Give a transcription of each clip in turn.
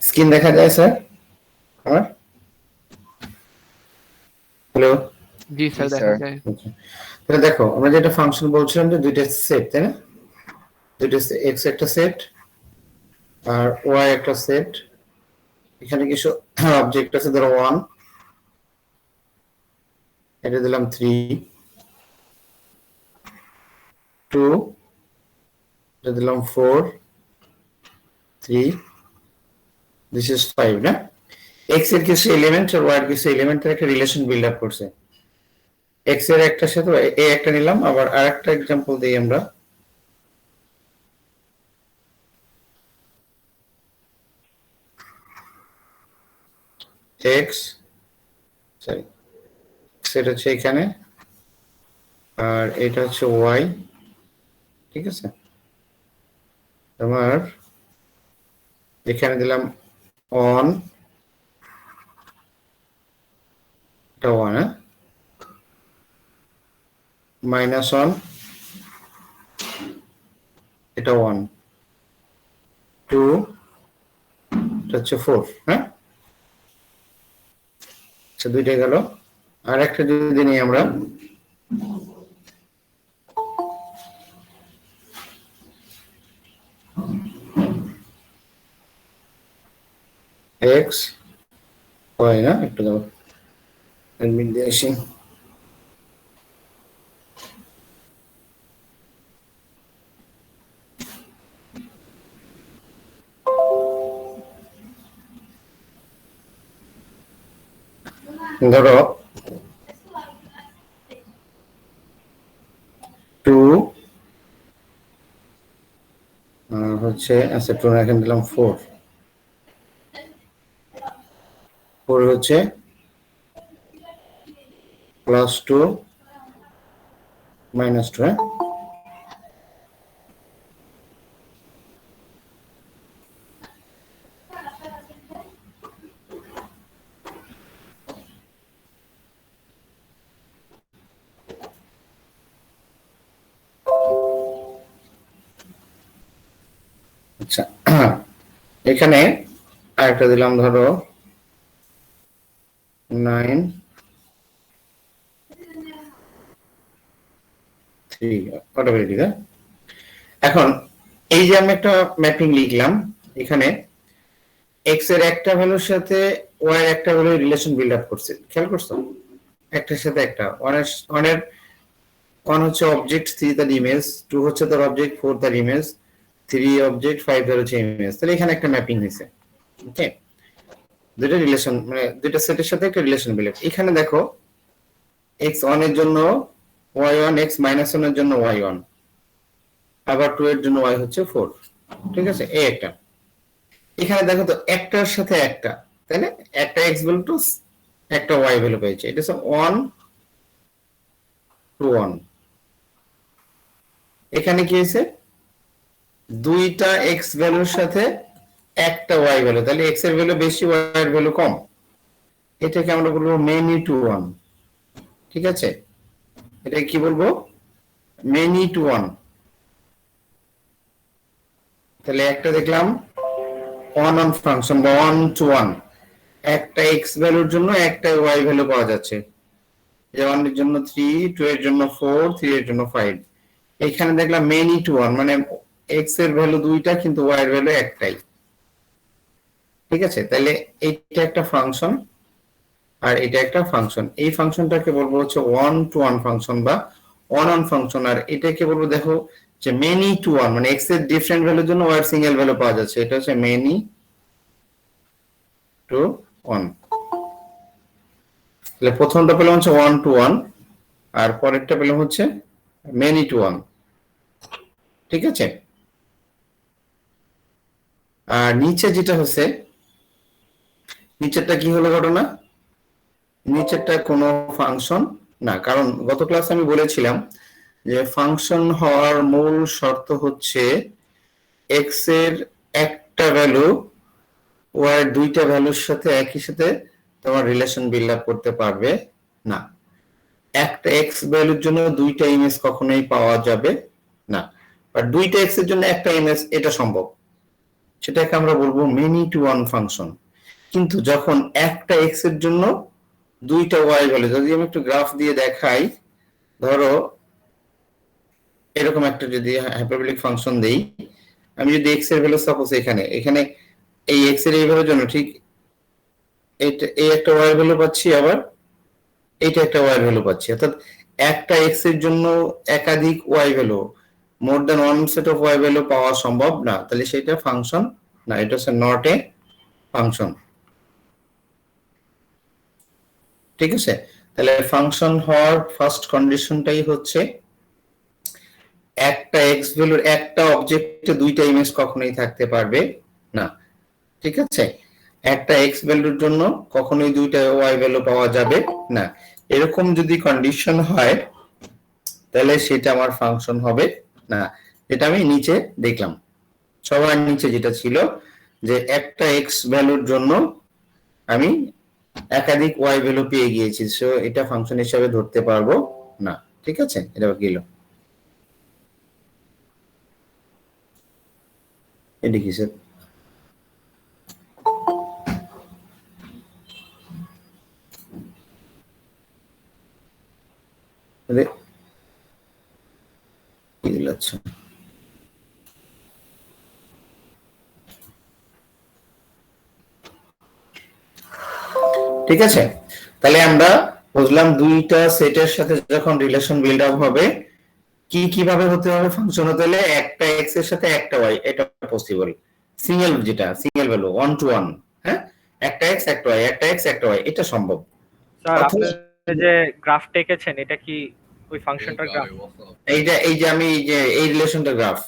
Screen দেখা যায় sir আমার? হ্যালো। জি স্যার, দেখা যায়। তাহলে দেখো আমরা যেটা ফাংশন বলছিলাম যে দুইটা সেট, তাই না? দুইটা এক্স একটা সেট আর ওয়াই একটা সেট। এখানে কিছু অবজেক্ট আছে, ধরো 1, এটা দিলাম 3, 2, এটা দিলাম 4, 3, দিস ইজ 5, না? এক্স এর কিছু এলিমেন্ট আর ওয়াই এর কিছু এলিমেন্টের একটা রিলেশন বিল্ড আপ করছে। এক্স এর একটা সাথে এ একটা নিলাম, আবার আরেকটা এক্সাম্পল দিই আমরা। এক্স, সরি, সেটা হচ্ছে এখানে, আর এটা হচ্ছে ওয়াই, ঠিক আছে? তোমার এখানে দিলাম অন, এটা ওয়ান, হ্যাঁ, মাইনাস অন, এটা 1, 2, এটা হচ্ছে 4, হ্যাঁ? আচ্ছা, দুইটা গেল। আর একটা যদি নিই আমরা, এক্স ওয়াই, না? একটু দাও, অ্যাডমিন দিয়ে আসি। ধরো 2 হচ্ছে, আচ্ছা 2 এখানে দিলাম 4, 4 হচ্ছে +2 -2, হ্যাঁ? আচ্ছা, এখানে আরেকটা দিলাম, ধরো 9, 3, অটোমেটিক, হ্যাঁ? এখন এই যে আমি একটা ম্যাপিং লিখলাম, এখানে এক্স এর একটা ভ্যালুর সাথে ওয়াই এর একটা ভ্যালুর রিলেশন বিল্ড আপ করছে, খেয়াল করছো? একটার সাথে একটা, ওয়ানের 1 হচ্ছে অবজেক্ট, 3 তার ইমেজ, 2 হচ্ছে তার অবজেক্ট, 4 তার ইমেজ, 3 অবজেক্ট, 5 তার হচ্ছে ইমেজ। তাহলে এখানে একটা ম্যাপিং হয়েছে, ওকে? দুটো রিলেশন, মানে দুটো সেটের সাথে একটা রিলেশন বিল্ড আপ। এখানে দেখো x1 এর জন্য y1, x-1 এর জন্য y1, আবার 2 এর জন্য y হচ্ছে 4, ঠিক আছে? এই একটা। এখানে দেখো তো একটার সাথে একটা, তাই না? একটা x ভ্যালু টু একটা y ভ্যালু পেয়েছে, এটা হচ্ছে 1 to 1। এখানে কি হয়েছে? দুইটা x ভ্যালুর সাথে একটা y ভ্যালু, তাহলে x এর ভ্যালু বেশি, y এর ভ্যালু কম। এটাকে আমরা বলবো মেনি টু 1, ঠিক আছে? এটা কি বলবো? Many two 1। তাহলে একটা দেখলাম ওয়ান অন ফাংশন বা 1 to 1, একটা x ভ্যালুর জন্য একটা y ভ্যালু পাওয়া যাচ্ছে। 1 এর জন্য 3, 2 এর জন্য 4, 3 এর জন্য 5। এখানে দেখলাম মেনি টু 1, মানে x এর ভ্যালু দুইটা কিন্তু y এর ভ্যালু একটাই, ঠিক আছে? তাহলে এইটা একটা ফাংশন আর এটা একটা ফাংশন। এই ফাংশনটাকে বলবো হচ্ছে 1 to 1 ফাংশন বা 1 on ফাংশন। আর এটাকে বলবো, দেখো যে মেনি টু 1, মানে x এর ডিফারেন্ট ভ্যালুর জন্য y এর সিঙ্গেল ভ্যালু পাওয়া যাচ্ছে, এটা হচ্ছে মেনি টু 1। তাহলে প্রথমটা পেলাম হচ্ছে 1 to 1, আর পরেরটা পেলাম হচ্ছে মেনি টু 1, ঠিক আছে? আর নিচে যেটা হচ্ছে, নিচেরটা কি হলো ঘটনা? নিচেরটা কোনো ফাংশন না, কারণ গত ক্লাসে আমি বলেছিলাম যে ফাংশন হওয়ার মূল শর্ত হচ্ছে এক্স এর একটা ভ্যালু ওয়াই এর দুইটা ভ্যালুর সাথে একই সাথে তোমার রিলেশন বিল্ড আপ করতে পারবে না। একটা এক্স ভ্যালুর জন্য দুইটা ইমেজ কখনোই পাওয়া যাবে না, বা দুইটা এক্স এর জন্য একটা ইমেজ, এটা সম্ভব, সেটাকে আমরা বলবো মেনি টু ওয়ান ফাংশন। কিন্তু যখন একটা এক্স এর জন্য দুইটা ওয়াই ভ্যালু, যদি আমি একটু গ্রাফ দিয়ে দেখাই, ধরো এরকম একটা যদি হাইপারবোলিক ফাংশন দেই, আমি যদি এক্স এর ভ্যালু সাপোজ এখানে এখানে এই এক্স এর এই ভ্যালুর জন্য ঠিক এটা এই একটা ওয়াই ভ্যালু পাচ্ছি, আবার এইটা একটা ওয়াই ভ্যালু পাচ্ছি, অর্থাৎ একটা এক্স এর জন্য একাধিক y value, more than one set of y value পাওয়া সম্ভব না, তাহলে সেটা ফাংশন না, এটা হচ্ছে নট এ ফাংশন। ঠিক আছে, তাহলে ফাংশন হওয়ার ফার্স্ট কন্ডিশনটাই হচ্ছে একটা এক্স ভ্যালুর একটা অবজেক্টে দুইটা ইমেজ কখনোই থাকতে পারবে না। ঠিক আছে, একটা এক্স ভ্যালুর জন্য কখনোই দুইটা ওয়াই ভ্যালু পাওয়া যাবে না। এরকম যদি কন্ডিশন হয় তাহলে সেটা আমার ফাংশন হবে না, যেটা আমি নিচে দেখলাম। সবার নিচে যেটা ছিল যে একটা এক্স ভ্যালুর জন্য আমি একাধিক ওয়াই ভ্যালু পেয়ে গিয়েছি, সো এটা ফাংশন হিসেবে ধরতে পারবো না। ঠিক আছে, এটা গেল। এটা কি স্যার? আচ্ছা, ঠিক আছে, তাহলে আমরা বুঝলাম দুইটা সেটের সাথে যখন রিলেশন বিল্ড আপ হবে কি কিভাবে হতে হবে ফাংশন হতে হলে একটা এক্স এর সাথে একটা ওয়াই, এটা পসিবল। সিঙ্গেল, যেটা single value one to one, হ্যাঁ, একটা এক্স একটা ওয়াই, একটা এক্স একটা ওয়াই, এটা সম্ভব। স্যার আপনি যে গ্রাফটা এঁকেছেন এটা কি ওই ফাংশনটার গ্রাফ? এই যে আমি এই রিলেশনটা গ্রাফ,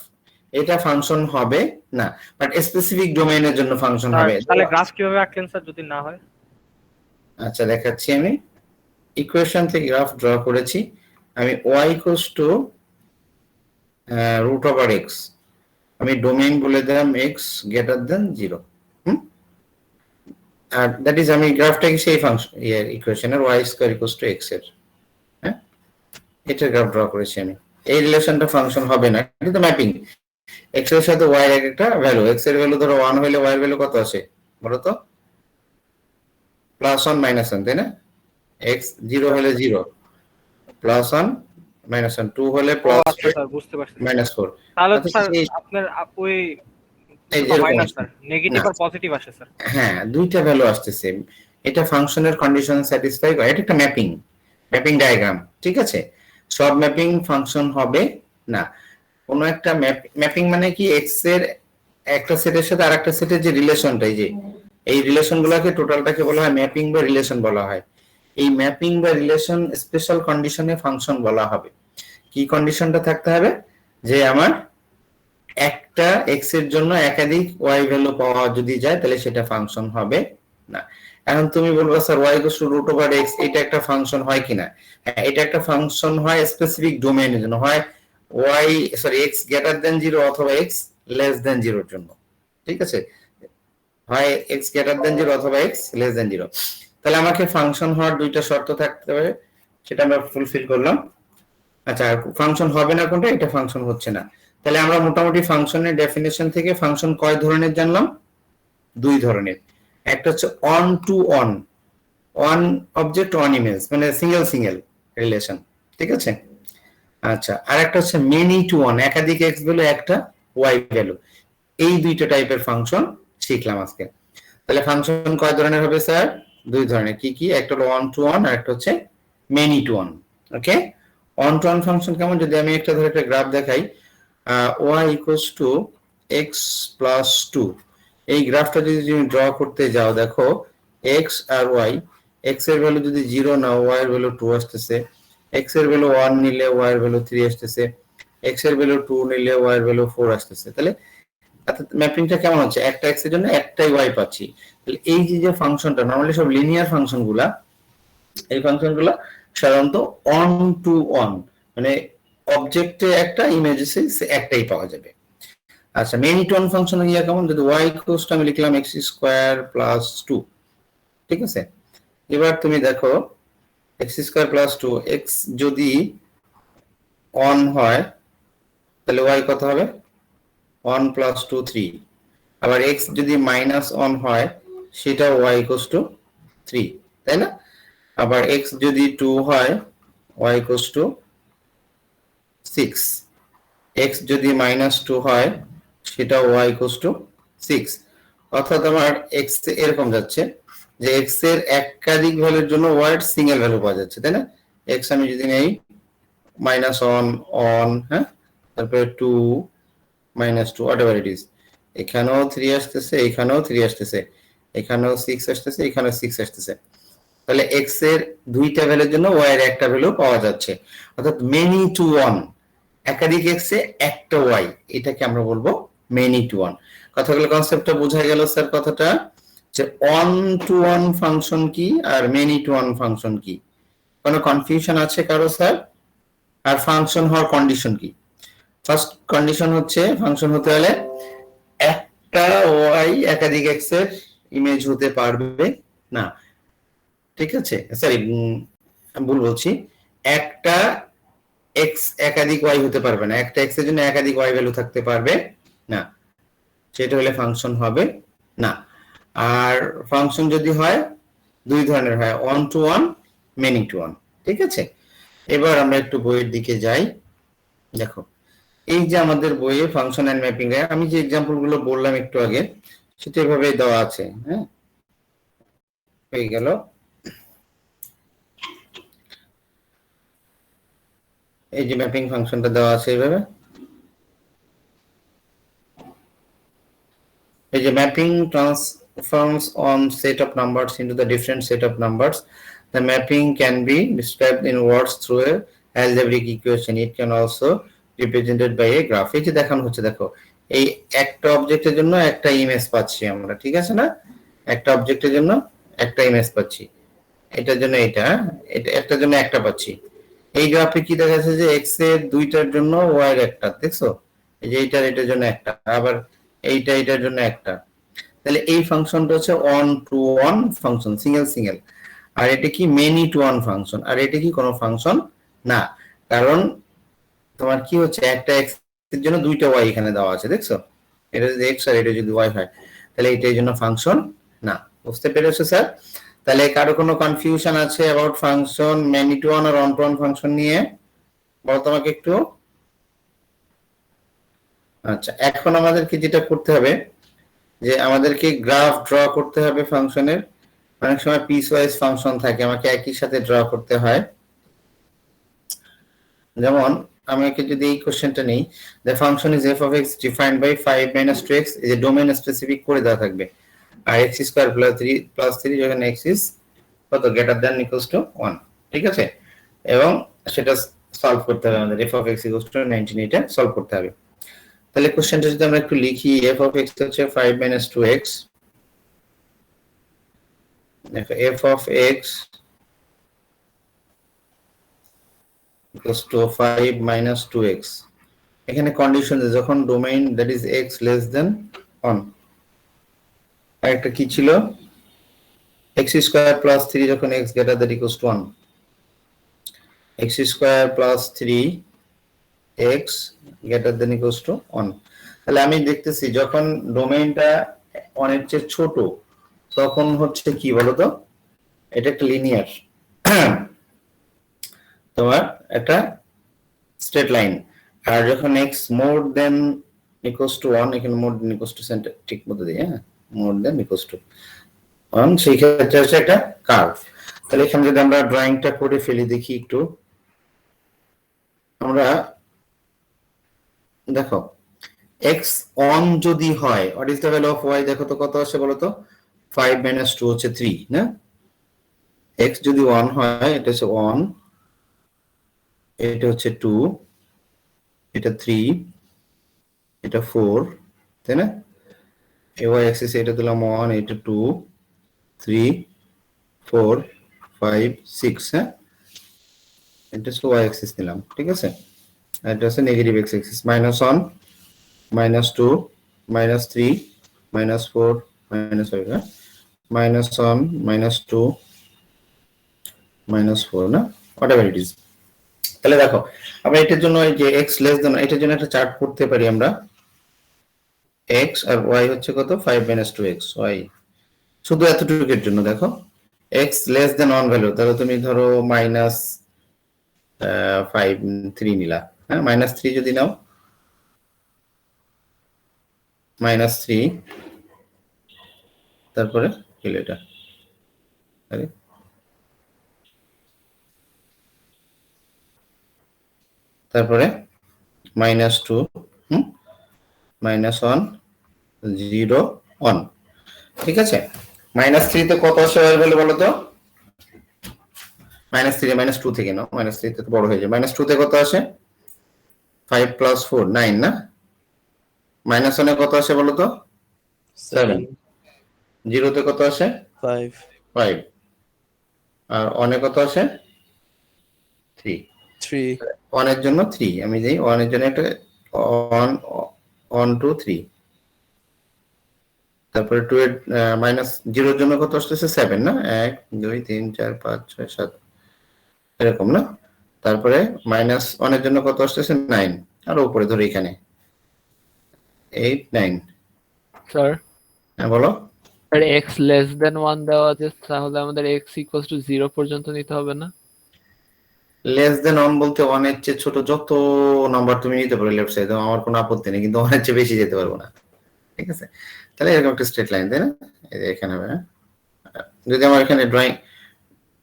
এটা ফাংশন হবে না, বাট স্পেসিফিক ডোমেইনের জন্য ফাংশন হবে। তাহলে গ্রাফ কিভাবে আঁকলেন স্যার যদি না হয়? আচ্ছা, দেখাচ্ছি। আমি ইকুয়েশন থেকে গ্রাফ ড্র করেছি। আমি y equals to root over x, আমি ডোমেইন বলে দিলাম x গ্রেটার দেন 0। আর দ্যাট ইজ আমি গ্রাফটাকে সেই ফাংশন ইকুয়েশনের y square equals to x এর, হ্যাঁ, এটা গ্রাফ ড্র করেছি আমি। এই রিলেশনটা ফাংশন হবে না, কিন্তু ম্যাপিং x এর সাথে y এর একটা ভ্যালু, x এর ভ্যালু ধরো 1 হলে y এর ভ্যালু কত আসে বলো তো? +1 -1, তাই না? x 0 হলে 0, +1 -1, 2 হলে স্যার বুঝতে পারছি। -4। তাহলে স্যার আপনার ওই মাইনাস স্যার নেগেটিভ আর পজিটিভ আসে স্যার। হ্যাঁ, দুইটা ভ্যালু আসতেছে, এটা ফাংশনের কন্ডিশন স্যাটিসফাই করে, এটা একটা ম্যাপিং ডায়াগ্রাম। ঠিক আছে, সব ম্যাপিং ফাংশন হবে না। কোন একটা ম্যাপিং মানে কি, এক্স এর একটা সেটের সাথে আরেকটা সেটের যে রিলেশনটাই, যে এই রিলেশনগুলোকে টোটালটাকে বলা হয় ম্যাপিং বা রিলেশন বলা হয়। এই ম্যাপিং বা রিলেশন স্পেশাল কন্ডিশনে ফাংশন বলা হবে। কি কন্ডিশনটা থাকতে হবে? যে আমার একটা এক্স এর জন্য একাধিক ওয়াই ভ্যালু পাওয়া যদি যায় তাহলে সেটা ফাংশন হবে না। এখন তুমি বলবো sir y equals to root over x, এটা একটা ফাংশন হয় কিনা? হ্যাঁ, এটা একটা ফাংশন হয় স্পেসিফিক ডোমেইনের জন্য, হয় x গ্রেটার দেন 0 অথবা x লেস দেন 0 এর জন্য। ঠিক আছে, হয় x গ্রেটার দেন 0 অথবা x লেস দেন 0। তাহলে আমাকে ফাংশন হওয়ার দুইটা শর্ত থাকতে হবে, সেটা আমরা ফুলফিল করলাম। আচ্ছা, ফাংশন হবে না কোনটা? এটা ফাংশন হচ্ছে না। তাহলে আমরা মোটামুটি ফাংশনের ডেফিনেশন থেকে ফাংশন কয় ধরনের জানলাম? দুই ধরনের। একটা হচ্ছে one to one, one object one image, মানে সিঙ্গেল রিলেশন। ঠিক আছে, আচ্ছা, আর একটা হচ্ছে মেনি টু ওয়ান, একাধিক এক্স ভ্যালু একটা ওয়াই ভ্যালু। এই দুইটা টাইপের ফাংশন শিখলাম আজকে। তাহলে ফাংশন কয় ধরনের হবে স্যার? দুই ধরনের। কি কি? একটা হলো ওয়ান টু ওয়ান, আর একটা হচ্ছে many to one. Okay, one to one function কেমন? যদি আমি একটা ধরে একটা গ্রাফ দেখাই, y equals to x plus 2, এই গ্রাফটা যদি তুমি ড্র করতে যাও, দেখো x আর y, x এর ভ্যালু যদি 0 নাও y এর ভ্যালু 2 আসতেছে, x এর ভ্যালু 1 নিলে y এর ভ্যালু 3 আসতেছে, x এর ভ্যালু 2 নিলে y এর ভ্যালু 4 আসতেছে। তাহলে ম্যাপিংটা কেমন হচ্ছে? একটা x এর জন্য একটাই y পাচ্ছি। তাহলে এই যে ফাংশনটা, নরমালি সব লিনিয়ার ফাংশনগুলা, এই ফাংশনগুলো সাধারণত অন টু অন, মানে অবজেক্টে একটা, ইমেজে একটাই পাওয়া যাবে। আচ্ছা, মেনি টু অন ফাংশন ইয়া কেমন? যদি y ইকুয়ালস টু আমি লিখলাম x স্কয়ার প্লাস 2। ঠিক আছে, এবার তুমি দেখো x স্কয়ার প্লাস 2, x যদি অন হয় তাহলে y কত হবে? 1 প্লাস 2 3, আবার x যদি -1 হয় সেটা y ইকুয়ালস টু 3, তাই না? আবার x যদি 2 হয় y ইকুয়ালস টু 6, x যদি -2 হয় সেটা y ইকুয়ালস টু 6। অর্থাৎ আমার x এরকম যাচ্ছে যে x এর একাধিক ভ্যালুর জন্য y এর সিঙ্গেল ভ্যালু পাওয়া যাচ্ছে, তাই না? x আমি যদি নেই -1 হ্যাঁ, তারপরে 2 -2 whatever it is, এখানেও 3 আসতেছে, এখানেও 3 আসতেছে, এখানেও 6 আসতেছে, এখানেও 6 আসতেছে। তাহলে x এর দুইটা ভ্যালুর জন্য y এর একটা ভ্যালু পাওয়া যাচ্ছে। অর্থাৎ মেনি টু ওয়ান, একাধিক x এ একটা y, এটাকে আমরা বলবো মেনি টু ওয়ান। কথাগুলো কনসেপ্টটা বোঝা গেল স্যার? কথাটা যে ওয়ান টু ওয়ান ফাংশন কি are many to one function কি? কোনো কনফিউশন আছে কারো স্যার? আর ফাংশন হওয়ার কন্ডিশন কি? ফার্স্ট কন্ডিশন হচ্ছে ফাংশন হতে হলে একটা y একাধিক x এর ইমেজ হতে পারবে না, ঠিক আছে? সরি, আমি ভুল বলছি, একটা x একাধিক y হতে পারবে না, একটা x এর জন্য একাধিক y ভ্যালু থাকতে পারবে না, সেটা হলে ফাংশন হবে না। আর ফাংশন যদি হয় দুই ধরনের হয়, one to one, many to one, ঠিক আছে? এবার আমরা একটু বইয়ের দিকে যাই। দেখো, এই যে আমাদের বইয়ে ফাংশন এন্ড ম্যাপিং এ আমি যে এক্সাম্পল গুলো বললাম একটু আগে, সেটা এভাবে দেওয়া আছে। হ্যাঁ, হয়ে গেল। এই যে ম্যাপিং ফাংশনটা দেওয়া আছে এইভাবে। এই যে mapping transforms on set of numbers into the different set of numbers. The mapping can be described in words through a algebraic equation. It can also represented by a graph. এই যে দেখানো হচ্ছে, দেখো এই একটা অবজেক্টের জন্য একটা ইমেজ পাচ্ছি আমরা, ঠিক আছে না? একটা অবজেক্টের জন্য একটা ইমেজ পাচ্ছি, এটার জন্য এটা, এটা একটার জন্য একটা পাচ্ছি। এই গ্রাফে কি দেখা যাচ্ছে যে x এর দুইটার জন্য y এর একটা, দেখছো? এই যে এইটার এটার জন্য একটা, আবার এইটা এটার জন্য একটা। তাহলে এই ফাংশনটা হচ্ছে one to one function, single single. আর এটা কি মেনি টু ওয়ান ফাংশন, আর এটা কি কোনো ফাংশন না। কারণ তোমার কি হচ্ছে, একটা x এর জন্য দুইটা y এখানে দেওয়া আছে, দেখছো? এটা যদি x আর এটা যদি y হয়, তাহলে এটার জন্য ফাংশন না। বুঝতে পেরেছো স্যার? তাহলে কারো কোনো কনফিউশন আছে about function many to one আর ওয়ান টু ওয়ান ফাংশন নিয়ে? বলো তোমাকে একটু। আচ্ছা, এখন আমাদেরকে যেটা করতে হবে যে আমাদেরকে গ্রাফ ড্র করতে হবে ফাংশনের। অনেক সময় পিস ওয়াইজ ফাংশন থাকে, আমাকে একই সাথে ড্র করতে হয়। যেমন আমাকে যদি এই কোশ্চেনটা নেই, the function is f of x defined by 5 minus 2x, এই যে ডোমেইন স্পেসিফিক করে দেওয়া থাকবে। আর x স্কয়ার প্লাস 3 যখন x is কত গ্রেটার দ্যান ইকুয়ালস টু 1, ঠিক আছে? এবং সেটা সলভ করতে হবে আমাদের, f of x equals to 19, এটা সলভ করতে হবে। তাহলে কোশ্চেনটা যদি আমরা একটু লিখি, f of x হচ্ছে 5 minus 2x, দেখো f of x equals to 5 minus 2x, এখানে কন্ডিশন যখন domain that is x less than 1, আর একটা কি ছিল, x স্কয়ার প্লাস 3 যখন x greater than equals to 1, x square plus 3x greater than equals to 1। তাহলে আমি দেখতেছি যখন ডোমেইনটা 1 এর চেয়ে ছোট তখন হচ্ছে কি বলতো, এটা একটা লিনিয়ার, তোমার একটা স্ট্রেট লাইন। আর যখন x more then equals to 1, এখানে মোর দেন ইকুয়ালস টু সেন্টার ঠিক মতো দিই, হ্যাঁ, মোর দেন ইকুয়ালস টু 1, সেই ক্ষেত্রে হচ্ছে একটা কার্ভ। তাহলে এখানে যদি আমরা ড্রয়িংটা করে ফেলি দেখি একটু, আমরা দেখো x 1 যদি হয়, what is the value of y? দেখো তো কত আসে বলো তো, 5 minus 2 হচ্ছে 3 না? x যদি 1 হয়, এটা হচ্ছে 1, এটা হচ্ছে 2, এটা 3, এটা 4, তাই না? y অ্যাক্সিস এটা দিলাম 1, এটা 2, 3, 4, 5, 6, হ্যাঁ, এটা হচ্ছে y অ্যাক্সিস নিলাম, ঠিক আছে? আর এটা হচ্ছে নেগেটিভ x অ্যাক্সিস, -1, -2, -3, -4, -5, হ্যাঁ, -1, -2, -4 না, whatever it is। তাহলে দেখো আমরা এটার জন্য এই যে x লেস দেন, এটার জন্য একটা চার্ট করতে পারি আমরা। x আর y হচ্ছে কত 5 - 2x y শুধু এতটুকুর জন্য দেখো x লেস দেন 1 ভ্যালু তাহলে তুমি ধরো -5 3 নিলা হ্যাঁ -3 যদি নাও -3 তারপরে কি এটা আরে তারপরে -2 -1 0 1 ঠিক আছে -3 তে কত আসে y ভ্যালু বলো তো -3 -2 থেকে নাও -3 তে তো বড় হয়ে যায় -2 তে কত আসে 5 + 4 9 না -1 এ কত আসে বলো তো 7 0 তে কত আসে 5 5 আর 1 এ কত আসে 3 3 1 এর জন্য 3 আমি দেই 1 এর জন্য একটা 1 1 2 3 তারপরে 2 এর -0 এর জন্য কত আসছে 7 না 1 2 3 4 5 6 7 এরকম না তারপরে -1 এর জন্য কত আসছে 9 আর উপরে ধরে এখানে 8 9 স্যার হ্যাঁ বলো স্যার x লেস দেন 1 দেওয়া আছে তাহলে আমাদের x ইকুয়ালস টু 0 পর্যন্ত নিতে হবে না লেস দেন 1 বলতে 1 এর চেয়ে ছোট যত নাম্বার তুমি নিতে পারো লেফট সাইডে আমার কোনো আপত্তি নেই কিন্তু 1 এর চেয়ে বেশি যেতে পারবো না ঠিক আছে তাহলে এরকম একটা স্ট্রেট লাইন তাই না এই যে এখানে হবে হ্যাঁ? যদি আমার এখানে ড্রয়িং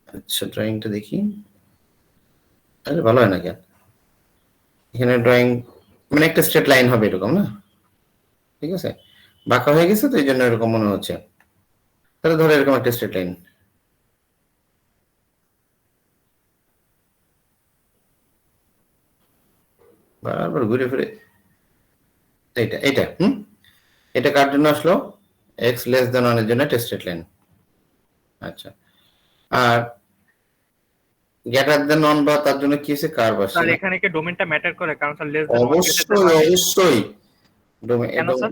আচ্ছা ড্রয়িংটা দেখি আরে ভালো হয় না কেন এখানে ড্রয়িং মানে একটা স্ট্রেট লাইন হবে এরকম না ঠিক আছে বাঁকা হয়ে গেছে তো এই জন্য এরকম মনে হচ্ছে তাহলে ধরো এরকম একটা স্ট্রেট লাইন বারবার ঘুরে ফিরে এইটা এটা এটা কার জন্য আসলো x লেস দেন 1 এর জন্য একটা স্ট্রেট লাইন আচ্ছা আর গ্রেটার দেন 1 বা তার জন্য কি আছে কার্ভ আসছে স্যার না? এখানে কি ডোমেনটা ম্যাটার করে কারণ স্যার লেস দেন অবশ্যই কেন স্যার?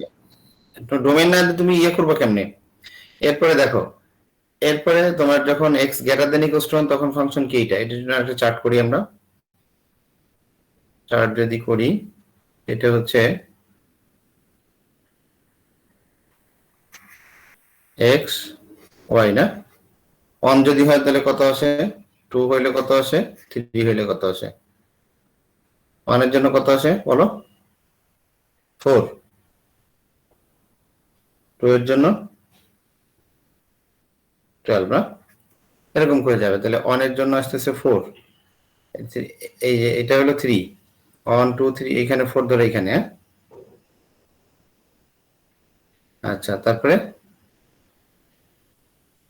ডোমেন না দিয়ে তুমি ইয়ে করবে কেমনে এরপরে দেখো এরপরে তোমার যখন x greater then equals to 1 তখন ফাংশন কি এটা এটার জন্য একটা চার্ট করি আমরা চার্ট যদি করি এটা হচ্ছে x y না 1 যদি হয় তাহলে কত আসে 2 হইলে কত আসে 3 হইলে কত আসে 1 এর জন্য কত আসে বলো 4 2 এর জন্য 12 না এরকম করে যাবে তাহলে 1 এর জন্য আসতেছে 4 এই যে এটা হলো 3 1 2 3 এখানে 4 ধরে এখানে হ্যাঁ আচ্ছা তারপরে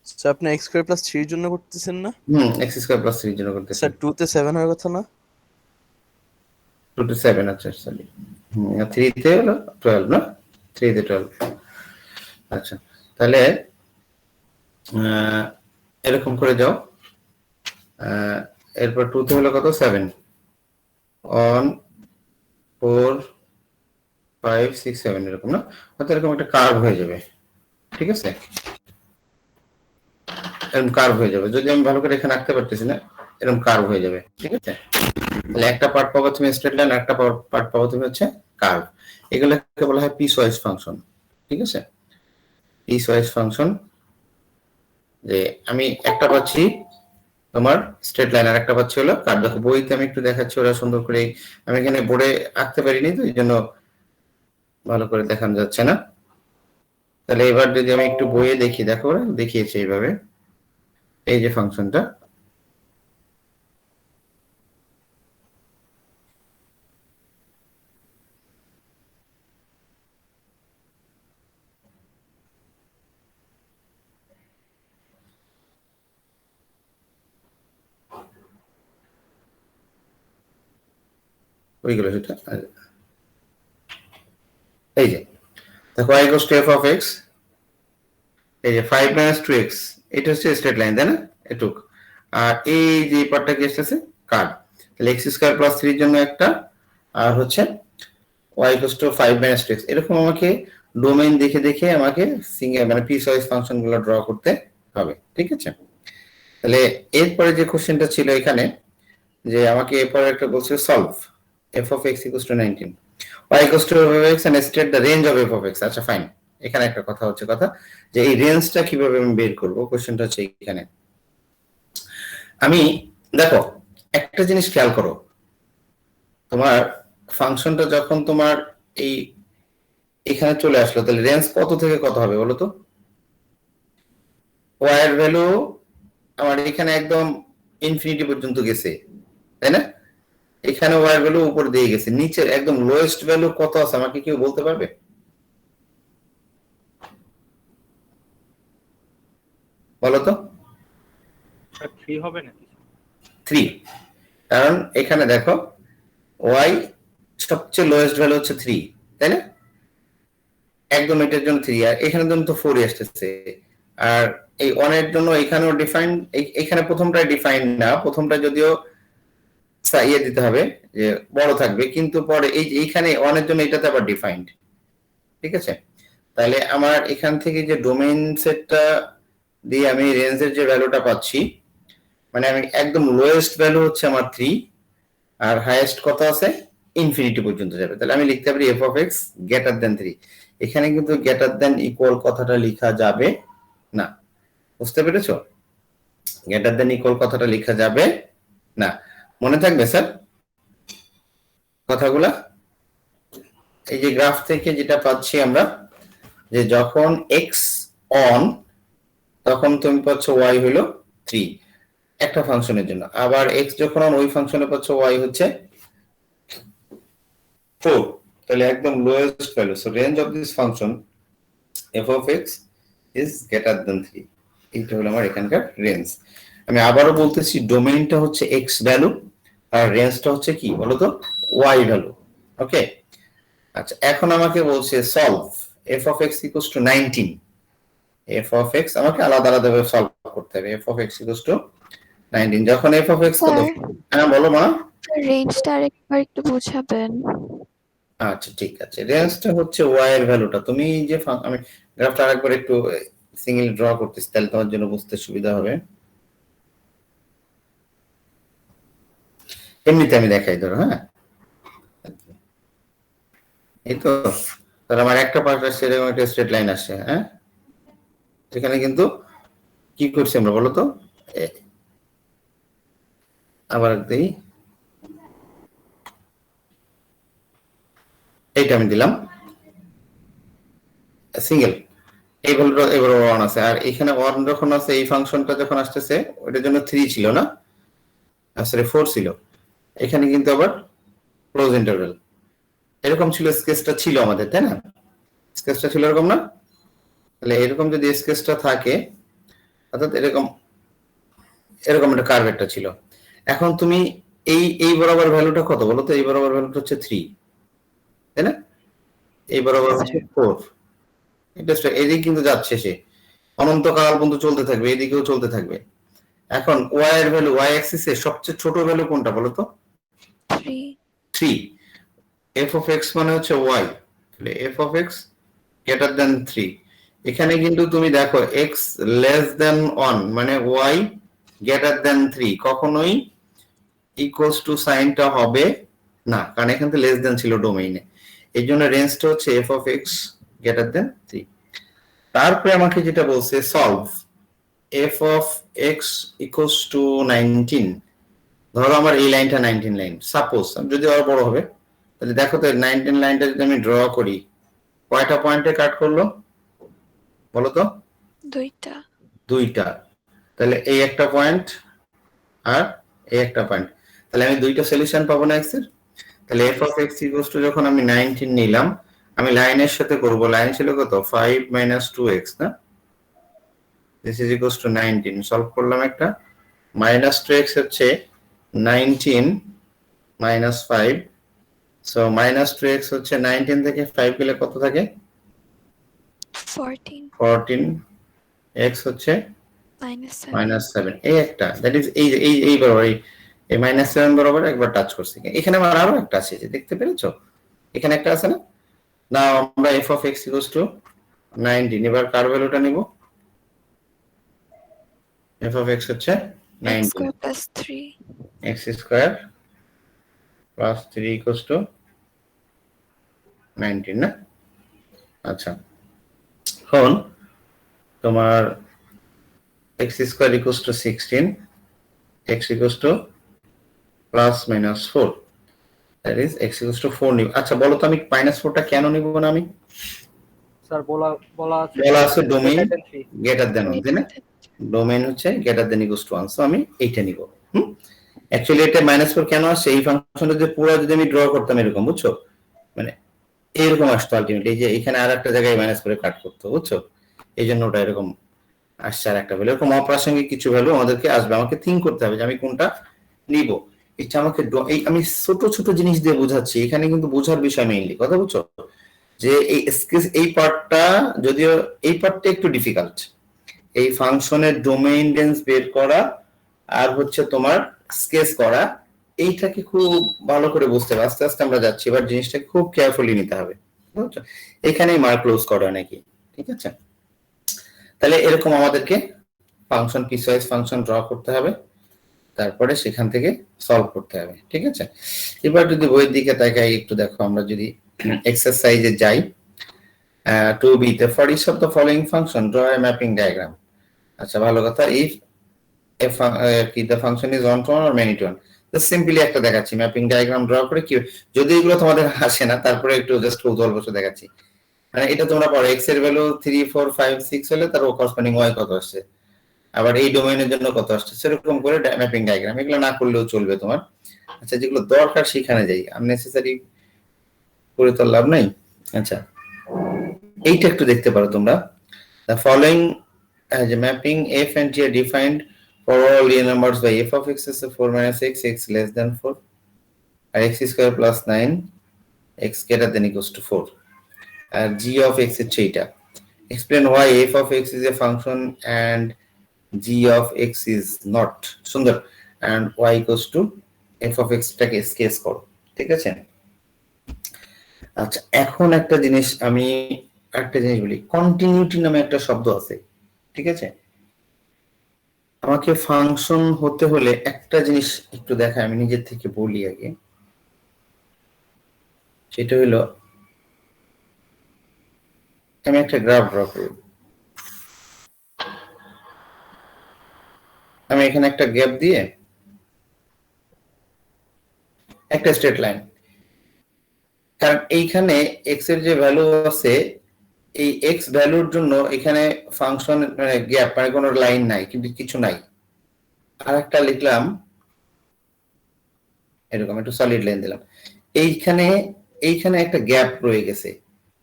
স্যার আপনি x স্কয়ার প্লাস 3 এর জন্য করতেছেন না x স্কয়ার প্লাস 3 এর জন্য করতেছি স্যার 2 তে 7 হওয়ার কথা না 2 to 7 আচ্ছা সরি 3 তে হলো 12 না 3 তে 12 আচ্ছা তাহলে এরকম করে যাও এরপর 2 তে হলো কত 7 1 4 5 6 7 এরকম না অর্থাৎ এরকম একটা কার্ভ হয়ে যাবে ঠিক আছে এরকম কার্ভ হয়ে যাবে যদি আমি ভালো করে এখানে আঁকতে পারতেছি না এরকম কার্ভ হয়ে যাবে ঠিক আছে তাহলে একটা পার্ট পাবো তুমি স্ট্রেট লাইন একটা পার্ট পাবো তুমি হচ্ছে কার্ভ এগুলোকে বলা হয় পিস ওয়াইজ ফাংশন ঠিক আছে পিস ওয়াইজ ফাংশন যে আমি একটা পাচ্ছি তোমার স্ট্রেট লাইন আর একটা পাচ্ছি হলো কার্ভ দেখো বইতে আমি একটু দেখাচ্ছি ওরা সুন্দর করে আমি এখানে বোর্ডে আঁকতে পারিনি তো এই জন্য ভালো করে দেখানো যাচ্ছে না তাহলে এবার যদি আমি একটু বইয়ে দেখি দেখো ওরা দেখিয়েছে এইভাবে এই যে ফাংশনটা ওইগুলো সেটা এই যে দেখো y equals to f of x এই যে 5 - 2x এটা হচ্ছে স্ট্রেট লাইন তাই না এটুক আর এই যে পার্টটা কি আসছে কার্ভ তাহলে x স্কয়ার প্লাস 3 এর জন্য একটা আর হচ্ছে y equals to 5 - 2x এরকম আমাকে ডোমেইন দেখে দেখে আমাকে সিঙ্গেল মানে পিস ওয়াইজ ফাংশনগুলো ড্র করতে হবে ঠিক আছে তাহলে এরপরে যে কোশ্চেনটা ছিল এখানে যে আমাকে এরপরে একটা বলছে solve f of x equals to 19 y equals to f of x and state the range of f of x. আচ্ছা ফাইন, এখানে একটা কথা হচ্ছে কথা যে এই রেঞ্জটা কিভাবে আমি বের করব, কোশ্চেনটা হচ্ছে এখানে। আমি দেখো একটা জিনিস খেয়াল করো, তোমার ফাংশনটা যখন তোমার এই এখানে চলে আসলো, তাহলে রেঞ্জ কত থেকে কত হবে বলো তো? y এর ভ্যালু আমার এখানে একদম ইনফিনিটি পর্যন্ত গেছে, তাই না? এখানে y এর ভ্যালু উপর দিয়ে গেছে, নিচের একদম লোয়েস্ট ভ্যালু কত আছে আমাকে কেউ বলতে পারবে? বলো তো। 3 হবে নাকি? 3, কারণ এখানে দেখো y সবচেয়ে লোয়েস্ট ভ্যালু হচ্ছে 3, তাই না? একদম এটার জন্য 3, আর এখানে জন্য তো 4 আসতেছে। আর এই 1 এর জন্য এখানেও ডিফাইন, এখানে প্রথমটা ডিফাইন না, প্রথমটা যদিও ইয়ে দিতে হবে যে বড় থাকবে, কিন্তু পরে এইখানে 1 এর জন্য এটাতে আবার ডিফাইন্ড, ঠিক আছে? তাহলে আমার এখান থেকে যে ডোমেইন সেটটা দিয়ে আমি রেঞ্জের যে ভ্যালুটা পাচ্ছি, মানে আমি একদম লোয়েস্ট ভ্যালু হচ্ছে আমার 3, আর হাইয়েস্ট কত আছে? ইনফিনিটি পর্যন্ত যাবে। তাহলে আমি লিখতে পারি f of x greater than 3। এখানে কিন্তু গ্রেটার দ্যান ইকুয়াল কথাটা লেখা যাবে না, বুঝতে পেরেছো? গ্রেটার দ্যান ইকুয়াল কথাটা লেখা যাবে না, মনে থাকবে স্যার কথাগুলা? এই যে গ্রাফ থেকে যেটা পাচ্ছি আমরা, যে যখন x অন তখন তুমি পাচ্ছ y হলো 3 একটা ফাংশনের জন্য, আবার x যখন অন ওই ফাংশনে পাচ্ছ y হচ্ছে 4। তাহলে একদম lowest value, so range of this function f of x is greater than 3। এইটা হলো আমার এখানকার রেঞ্জ। আমি আবারও বলতেছি, ডোমেইনটা হচ্ছে x ভ্যালু আর রেঞ্জটা হচ্ছে কি বলতো? y value. ওকে, আচ্ছা এখন আমাকে বলছে solve f of x equals to 19। f of x আমাকে আলাদা আলাদা ভাবে সলভ করতে হবে। f of x equals to 19, যখন f of x কত? হ্যাঁ বলো মা। রেঞ্জটা আরেকবার একটু বোঝাবেন। আচ্ছা ঠিক আছে, রেঞ্জটা হচ্ছে y এর ভ্যালুটা, তুমি যে আমি গ্রাফটা আরেকবার একটু সিঙ্গেল ড্র করতেছি, তাহলে তোমার জন্য বুঝতে সুবিধা হবে। এমনিতে আমি দেখাই, ধরো হ্যাঁ, এই তো তাহলে আমার একটা পার্ট আসছে, এরকম একটা স্ট্রেট লাইন আসছে, হ্যাঁ এখানে কিন্তু কি করছি আমরা বলো তো? আবার দিই, এইটা আমি দিলাম সিঙ্গেল, এই ভ্যালুটা এবার 1 আছে, আর এখানে 1 যখন আছে এই ফাংশনটা যখন আসতেছে ওটার জন্য 3 ছিল না, আসলে 4 ছিল। এখানে কিন্তু আবার ক্লোজ ইন্টারভ্যাল, এরকম ছিল স্কেচটা ছিল আমাদের, তাই না? স্কেচটা ছিল এরকম না? তাহলে এরকম যদি স্কেচটা থাকে, অর্থাৎ এরকম এরকম একটা কার্ভেটটা ছিল। এখন তুমি এই বরাবর ভ্যালুটা কত বলো তো? এই বরাবর ভ্যালুটা হচ্ছে 3, তাই না? এই বরাবর হচ্ছে 4। এটা এদিকে কিন্তু যাচ্ছে, সে অনন্তকাল পর্যন্ত চলতে থাকবে, এদিকেও চলতে থাকবে। এখন y এর ভ্যালু, y অ্যাক্সিসে সবচেয়ে ছোট ভ্যালু কোনটা বলো তো? 3। f of x মানে হচ্ছে y, তাহলে f of x greater than 3। এখানে কিন্তু তুমি দেখো x less than 1 মানে y greater than 3 কখনোই ইকুয়ালস টু সাইনটা হবে না, কারণ এখানে তো লেস দেন ছিল ডোমেইনে, এই জন্য রেঞ্জটা হচ্ছে f of x greater than 3। তারপরে আমাকে যেটা বলছে solve f of x equals to 19। ধরো আমার এই লাইনটা 19 লাইন, সাপোজ যদি আরো বড় হবে, তাহলে দেখো তো 19 লাইনটা যদি আমি ড্র করি, কয়টা পয়েন্টে কাট করলো বলো তো? দুইটা। তাহলে এই একটা পয়েন্ট আর এই একটা পয়েন্ট, তাহলে আমি দুইটা সলিউশন পাবো না x এর। তাহলে f of x equals to যখন আমি 19 নিলাম, আমি লাইনের সাথে করব, লাইন ছিল কত? 5 - 2x না, this is equals to 19। Solve করলাম, একটা -2x হচ্ছে 19 - 5, সো -2x হচ্ছে 19 থেকে 5 গেলে কত থাকে? 14, x হচ্ছে -7। এই একটা, দ্যাট ইজ এই বরাবর, এই -7 বরাবর একবার টাচ করছে। এখানে আমার আরো একটা আছে, যে দেখতে পেরেছো এখানে একটা আছে না? না আমরা f of x equals to 19, এবার কার ভ্যালুটা নিব? f of x হচ্ছে 19, x square plus 3 equals to 19 না? আচ্ছা, এখন তোমার x square equals two 16, x equals two plus minus 4, that is x equals two 4 নিব। আচ্ছা বলো তো আমি -4টা কেন নিব না? আমি স্যার বলা আছে domain greater than 3 greater than 1, তাই না? ডোমেইন হচ্ছে greater than equals to 1, so আমি এইটা নিব। অ্যাকচুয়ালি এটা -4 কেন আসছে? এই ফাংশনটা যে পুরো যদি আমি ড্র করতাম এরকম, বুঝছো, মানে এরকম আসতো আলটিমেটলি, এই যে এখানে আর একটা জায়গায় -করে কাট করতে, বুঝছো, এই জন্য ওটা এরকম আসছে। আর একটা ভ্যালু এরকম অপ্রাসঙ্গিক কিছু ভ্যালু আমাদেরকে আসবে, আমাকে থিঙ্ক করতে হবে যে আমি কোনটা নিব। এটা আমাকে এই আমি ছোট ছোট জিনিস দিয়ে বোঝাচ্ছি, এখানে কিন্তু বোঝার বিষয় মেইনলি, কথা বুঝছো, যে এই পার্টটা, যদিও এই পার্টটা একটু ডিফিকাল্ট, এই ফাংশনের ডোমেইন রেঞ্জ বের করা আর হচ্ছে তোমার স্কেচ করা, এইটাকে খুব ভালো করে বুঝতে হবে। আস্তে আস্তে আমরা যাচ্ছি, এবার জিনিসটাকে খুব কেয়ারফুলি নিতে হবে, বুঝছো, এখানেই মার্ক ক্লোজ করা নাকি, ঠিক আছে? তাহলে এরকম আমাদেরকে ফাংশন, পিসওয়াইজ ফাংশন ড্র করতে হবে, তারপরে সেখান থেকে সলভ করতে হবে, ঠিক আছে? এবার যদি বইয়ের দিকে তাকাই একটু, দেখো আমরা যদি এক্সারসাইজে যাই, 2b তে for each of the following function draw a mapping diagram. আচ্ছা ভালো কথা, ইফ কি the function is one to one or many to one, just simply একটা দেখাচ্ছি ম্যাপিং ডায়াগ্রাম ড্র করে, কি যদি এগুলো তোমাদের আসে না তারপরে একটু জাস্ট কৌতূহল বসে দেখাচ্ছি। মানে এটা তোমরা পড়ো, x এর ভ্যালু 3 4 5 6 হলে তার করেসপন্ডিং y কত আসছে, আবার এই ডোমেইনের জন্য কত আসছে, সেরকম করে ম্যাপিং ডায়াগ্রাম। এগুলো না করলেও চলবে তোমার। আচ্ছা যেগুলো দরকার সেখানে যাই, আননেসেসারি করে তো লাভ নাই। আচ্ছা এইটা একটু দেখতে পারো তোমরা, the following as a mapping f and g are defined for all real numbers by f of x is 4 minus x, x less than 4, R x square plus 9, x greater than equals to 4, R g of x হচ্ছে এটা। Explain why f of x is a function and g of x is not, সুন্দর, and y equals to f of x টাকে sketch করো, ঠিক আছে? আচ্ছা এখন একটা জিনিস বলি, কন্টিনিউটি নামে একটা শব্দ আছে, ঠিক আছে? আমাকে ফাংশন হতে হলে একটা জিনিস একটু দেখায়, আমি নিজের থেকে বলি আগে, সেটা হলো আমি একটা গ্রাফ ড্র করব, আমি এখানে একটা গ্যাপ দিয়ে একটা স্ট্রেট লাইন, কারণ এইখানে এক্স এর যে ভ্যালু আছে, এই এক্স ভ্যালুর জন্য এখানে ফাংশন মানে গ্যাপ, মানে কোনো লাইন নাই, কিন্তু কিছু নাই। আর একটা লিখলাম এরকম, একটু সলিড লাইন দিলাম, এইখানে একটা গ্যাপ রয়ে গেছে,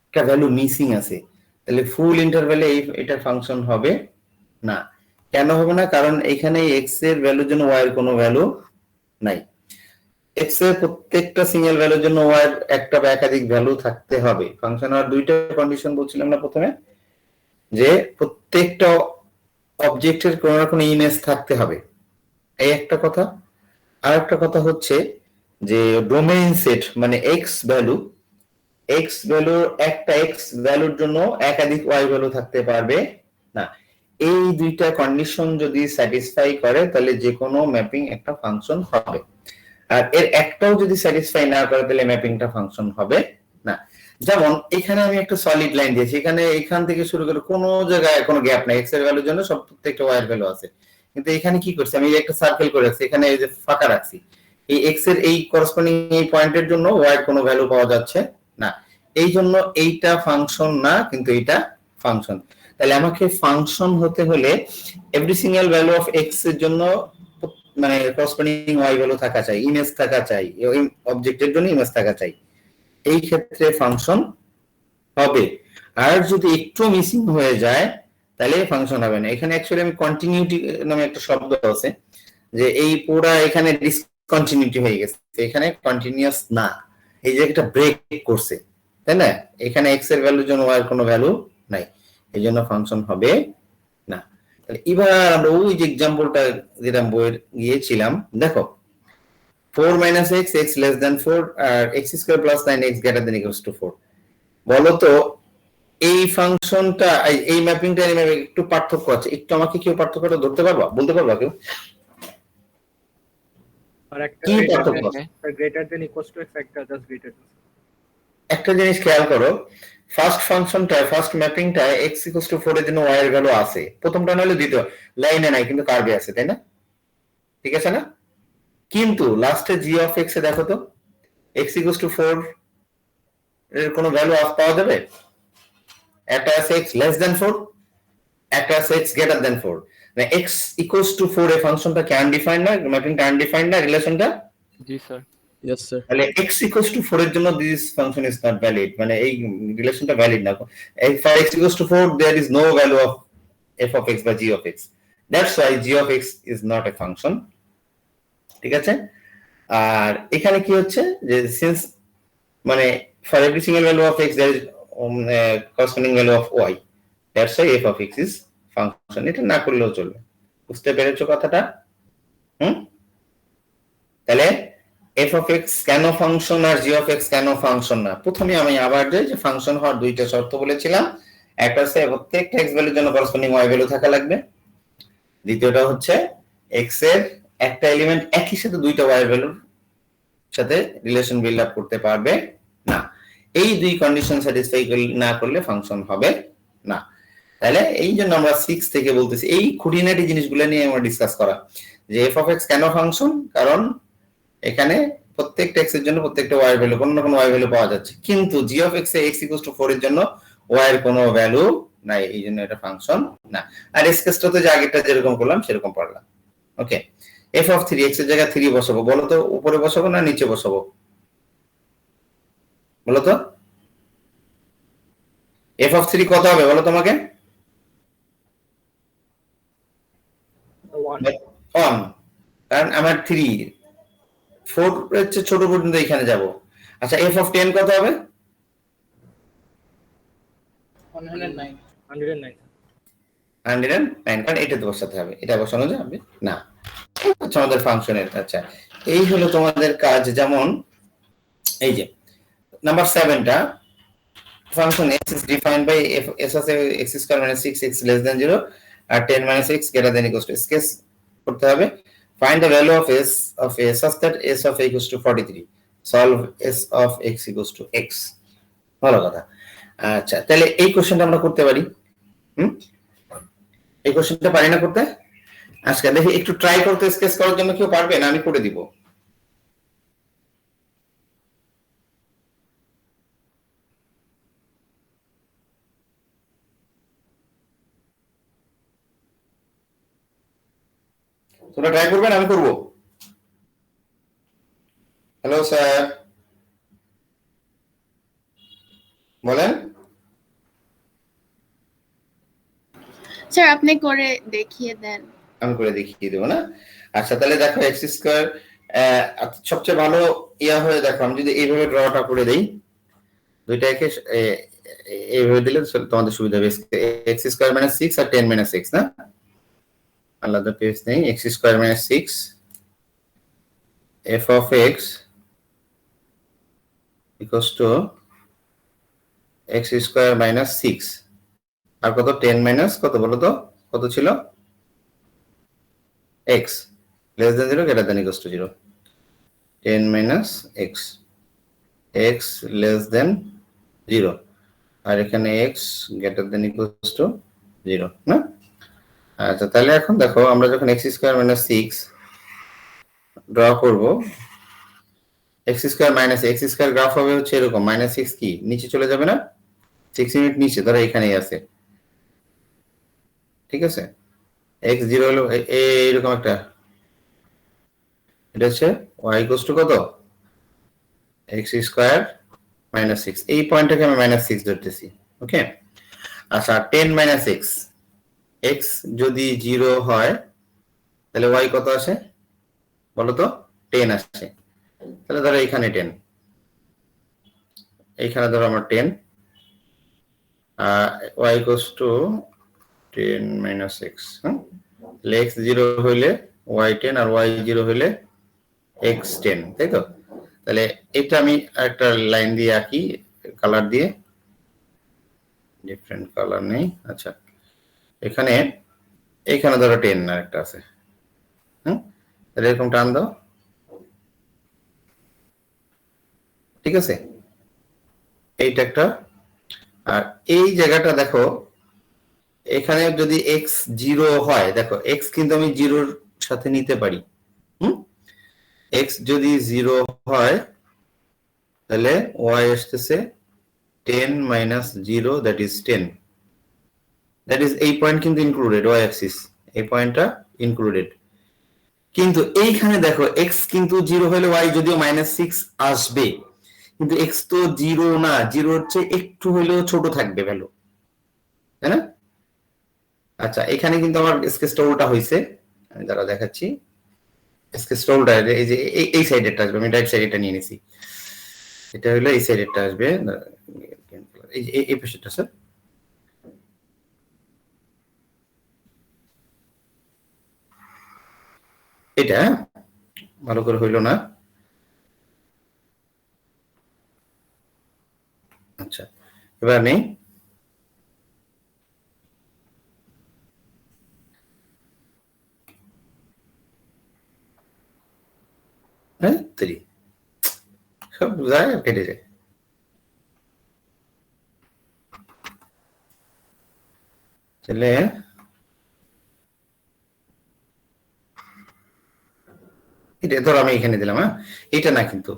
একটা ভ্যালু মিসিং আছে, তাহলে ফুল ইন্টারভ্যালে এটার ফাংশন হবে না। কেন হবে না? কারণ এখানে এক্স এর ভ্যালুর জন্য ওয়াই এর কোনো ভ্যালু নাই। এক্স এর প্রত্যেকটা সিঙ্গেল ভ্যালুর জন্য ওয়াই এর একটা বা একাধিক ভ্যালু থাকতে হবে। ফাংশন আর দুইটা কন্ডিশন বলছিলাম না প্রথমে, যে প্রত্যেকটা অবজেক্টের কোনো না কোনো ইমেজ থাকতে হবে, এই একটা কথা। আর একটা কথা হচ্ছে যে ডোমেইন সেট, মানে এক্স ভ্যালু একটা এক্স ভ্যালুর জন্য একাধিক ওয়াই ভ্যালু থাকতে পারবে না। এই দুইটা কন্ডিশন যদি স্যাটিসফাই করে তাহলে যে কোনো ম্যাপিং একটা ফাংশন হবে, আর এর একটাও যদি স্যাটিসফাই না করে তাহলে ম্যাপিংটা ফাংশন হবে না। যেমন এখানে আমি একটা সলিড লাইন দিয়েছি, এখান থেকে শুরু করে কোনো জায়গায় কোনো গ্যাপ নাই, এক্স এর ভ্যালুর জন্য সব প্রত্যেকটা ওয়াই এর ভ্যালু আছে, কিন্তু এখানে কি করছি আমি, একটা সার্কেল করে রাখছি, এখানে এই যে ফাঁকা রাখছি, এই এক্স এর এই করেসপন্ডিং এই পয়েন্টের জন্য ওয়াই এর কোনো ভ্যালু পাওয়া যাচ্ছে না, এই জন্য এইটা ফাংশন না, কিন্তু এইটা ফাংশন। তাহলে আমাকে ফাংশন হতে হলে every single value of x এর জন্য মানে করেসপন্ডিং ওয়াই ভ্যালু থাকা চাই, ইমেজ থাকা চাই, ওই অবজেক্টের জন্য ইমেজ থাকা চাই, এই ক্ষেত্রে ফাংশন হবে। আর যদি একটু মিসিং হয়ে যায় তাহলে ফাংশন হবে না। এখানে অ্যাকচুয়ালি আমি কন্টিনিউটি নামে একটা শব্দ আছে, যে এই পুরা এখানে ডিসকন্টিনিউটি হয়ে গেছে, এখানে কন্টিনিউয়াস না, এই যে একটা ব্রেক করছে, তাই না? এখানে এক্স এর ভ্যালুর জন্য ওয়াই এর কোনো ভ্যালু নাই, এই জন্য ফাংশন হবে না। তাহলে এবার আমরা ওই যে এক্সাম্পলটা যেটা বইয়ের গিয়েছিলাম, দেখো 4 minus x, x less than 4, R x square plus 9, x greater than equals to 4, বলো তো এই ফাংশনটা, এই ম্যাপিংটা একটু পার্থক্য আছে, একটু আমাকে কেউ পার্থক্যটা ধরতে পারবা, বলতে পারবা কেউ? আর একটা কি পার্থক্য? greater than equals to x, একটা just greater than। একটা জিনিস খেয়াল করো, ফার্স্ট ফাংশনটা ফার্স্ট ম্যাপিংটা x ইকুয়ালস টু 4 এর জন্য y এর ভ্যালু আছে, প্রথমটা নলে দ্বিতীয় লাইনে নাই কিন্তু কার্ভে আছে, তাই না? ঠিক আছে না? কিন্তু লাস্টে g অফ x এ দেখো তো x ইকুয়ালস টু 4 এর কোনো ভ্যালু পাওয়া যাবে? একটা আছে x লেস দ্যান 4, একটা আছে x গ্রেটার দ্যান 4। মানে x ইকুয়ালস টু 4 এর ফাংশনটা কি আনডিফাইন্ড না, ম্যাপিংটা আনডিফাইন্ড না, রিলেশনটা? জি স্যার। Yes sir. তাহলে x equals to 4 এর জন্য this function is not valid, মানে এই রিলেশনটা ভ্যালিড না। For x equals to 4 there is no value of f of x by g of x, that's why g of x is not a function। ঠিক আছে? আর এখানে কি হচ্ছে যে since মানে for every single value of x there is corresponding value of y, that's why f of x is function। এটা না করলেও চলবে, বুঝতে পেরেছো কথাটা? তাহলে f of x কেন ফাংশন আর g of x কেন ফাংশন না? প্রথমে আমি আবার যাই যে ফাংশন হওয়ার দুইটা শর্ত বলেছিলাম, একটা হচ্ছে প্রত্যেকটা x ভ্যালুর জন্য করসপন্ডিং y ভ্যালু থাকা লাগবে, দ্বিতীয়টা হচ্ছে x এর একটা এলিমেন্ট একই সাথে দুইটা y ভ্যালুর সাথে রিলেশন বিল্ড আপ করতে পারবে না। এই দুই কন্ডিশন স্যাটিসফাই না করলে ফাংশন হবে না। তাহলে এই জন্য আমরা 6 থেকে বলতেছি এই খুঁটিনাটি জিনিসগুলো নিয়ে আমরা ডিসকাস করা যে f of x কেন ফাংশন, কারণ এখানে প্রত্যেকটা x এর জন্য প্রত্যেকটা y এর ভ্যালু কোনো না কোনো y ভ্যালু পাওয়া যাচ্ছে, কিন্তু g of x A x equals to 4 এর জন্য y এর কোনো ভ্যালু নাই, এই জন্য এটা ফাংশন না। আর s কেসটাতে যে আগেরটা যেরকম করলাম সেরকম পড়লাম। ওকে, f of 3 x এর জায়গায় 3 বসাবো, বলো তো উপরে বসাবো না নিচে বসাবো? বলো তো f of 3 কত হবে বলো তোমাকে? 1 কারণ আমার 3 4 হচ্ছে ছোট পর্যন্ত এখানে যাব। আচ্ছা f of 10 কত হবে? 109 109, কারণ এটা তো বসাতে হবে, এটা বসানো যাবে না। আচ্ছা আমাদের ফাংশনের, আচ্ছা এই হলো তোমাদের কাজ। যেমন এই যে নাম্বার 7টা function x is defined by s of x square minus 6x less than 0 আর 10 minus x greater than equals to s case করতে হবে। Find the value of s of a such that s of a equals to 43, solve s of x equals to x। ভালো কথা। আচ্ছা তাহলে এই কোশ্চেনটা আমরা করতে পারি, এই কোশ্চেনটা পারি না করতে? আজকে দেখি একটু ট্রাই করতে, স্কেচ করার জন্য কেউ পারবে না? আমি করে দিব। তোমরা ট্রাই করবেন, আমি করব। হ্যালো স্যার, বলেন। স্যার আপনি করে দেখিয়ে দেন। আমি করে দেখিয়ে দেবো না? আচ্ছা তাহলে দেখো এক্স স্কোয়ার সবচেয়ে ভালো ইয়া হয়ে দেখো, আমি যদি এইভাবে ড্রটা করে দেই, দুইটাকে এইভাবে দিলে তোমাদের সুবিধা হবে। এক্স স্কোয়ার মাইনাস 6 আর 10 মাইনাস 6 না, আলাদা পেজ নেই। X square minus 6 F of x equals to x square minus 6 আর কত 10 মাইনাস কত বলো তো, কত ছিল? x less than 0 greater than equals to 0, 10 minus x, x less than 0 আর এখানে x greater than equals to 0 না? আচ্ছা তাহলে এখন দেখো আমরা যখন x স্কয়ার মাইনাস 6 ড্র করব, x square minus x square graph হবে হচ্ছে এরকম, মাইনাস 6 কি নিচে চলে যাবে না, 6 ইউনিট নিচে, ধরো এখানেই আছে, ঠিক আছে? x 0 হলো এইরকম একটা, এটা হচ্ছে y ইকুয়ালস টু কত, x স্কয়ার মাইনাস 6, এই পয়েন্টটাকে আমি মাইনাস 6 ধরতেছি। ওকে, আচ্ছা 10 মাইনাস x, x যদি 0 হয় তাহলে y কত আসে বলো তো? 10 আসে। তাহলে ধরো এখানে 10, এইখানে ধরো আমার 10, y equals two 10 minus x। তাহলে x 0 হইলে y 10 আর y 0 হইলে x 10, তাই তো? তাহলে এটা আমি একটা লাইন দিয়ে আঁকি কালার দিয়ে, ডিফারেন্ট কালার নেই। আচ্ছা এখানে এইখানে ধরো 10 আর একটা আছে, তাহলে এরকম টান দাও, ঠিক আছে? এইটা একটা, আর এই জায়গাটা দেখো, এখানে যদি এক্স 0 হয়, দেখো এক্স কিন্তু আমি 0-র সাথে নিতে পারি। এক্স যদি 0 হয় তাহলে ওয়াই আসতেছে 10 minus 0, that is 10. That is এই পয়েন্ট কিন্তু ইনক্লুডেড, ওয়াই অ্যাক্সিস এই পয়েন্টটা ইনক্লুডেড। কিন্তু এইখানে দেখো এক্স কিন্তু 0 হলে ওয়াই যদিও -6 আসবে, কিন্তু এক্স তো 0 না, 0 হচ্ছে একটু হলেও ছোট থাকবে ভ্যালু, তাই না? আচ্ছা, এখানে কিন্তু আমার স্কেচটা উল্টা হয়েছে, আমি দ্বারা দেখাচ্ছি। স্কেচটা উল্টা, এই যে এই সাইডেরটা আসবে, আমি রাইট সাইডেরটা নিয়ে নিছি, এটা হলো এই সাইডেরটা আসবে, এই যে এই পাশেরটা স্যার। এটা ভালো করে হইল না। আচ্ছা, এবার নেই, হ্যাঁ 3 সব যায় আর কেটে যায়। তাহলে এটা ধর আমি এখানে দিলাম, হ্যাঁ এটা না, কিন্তু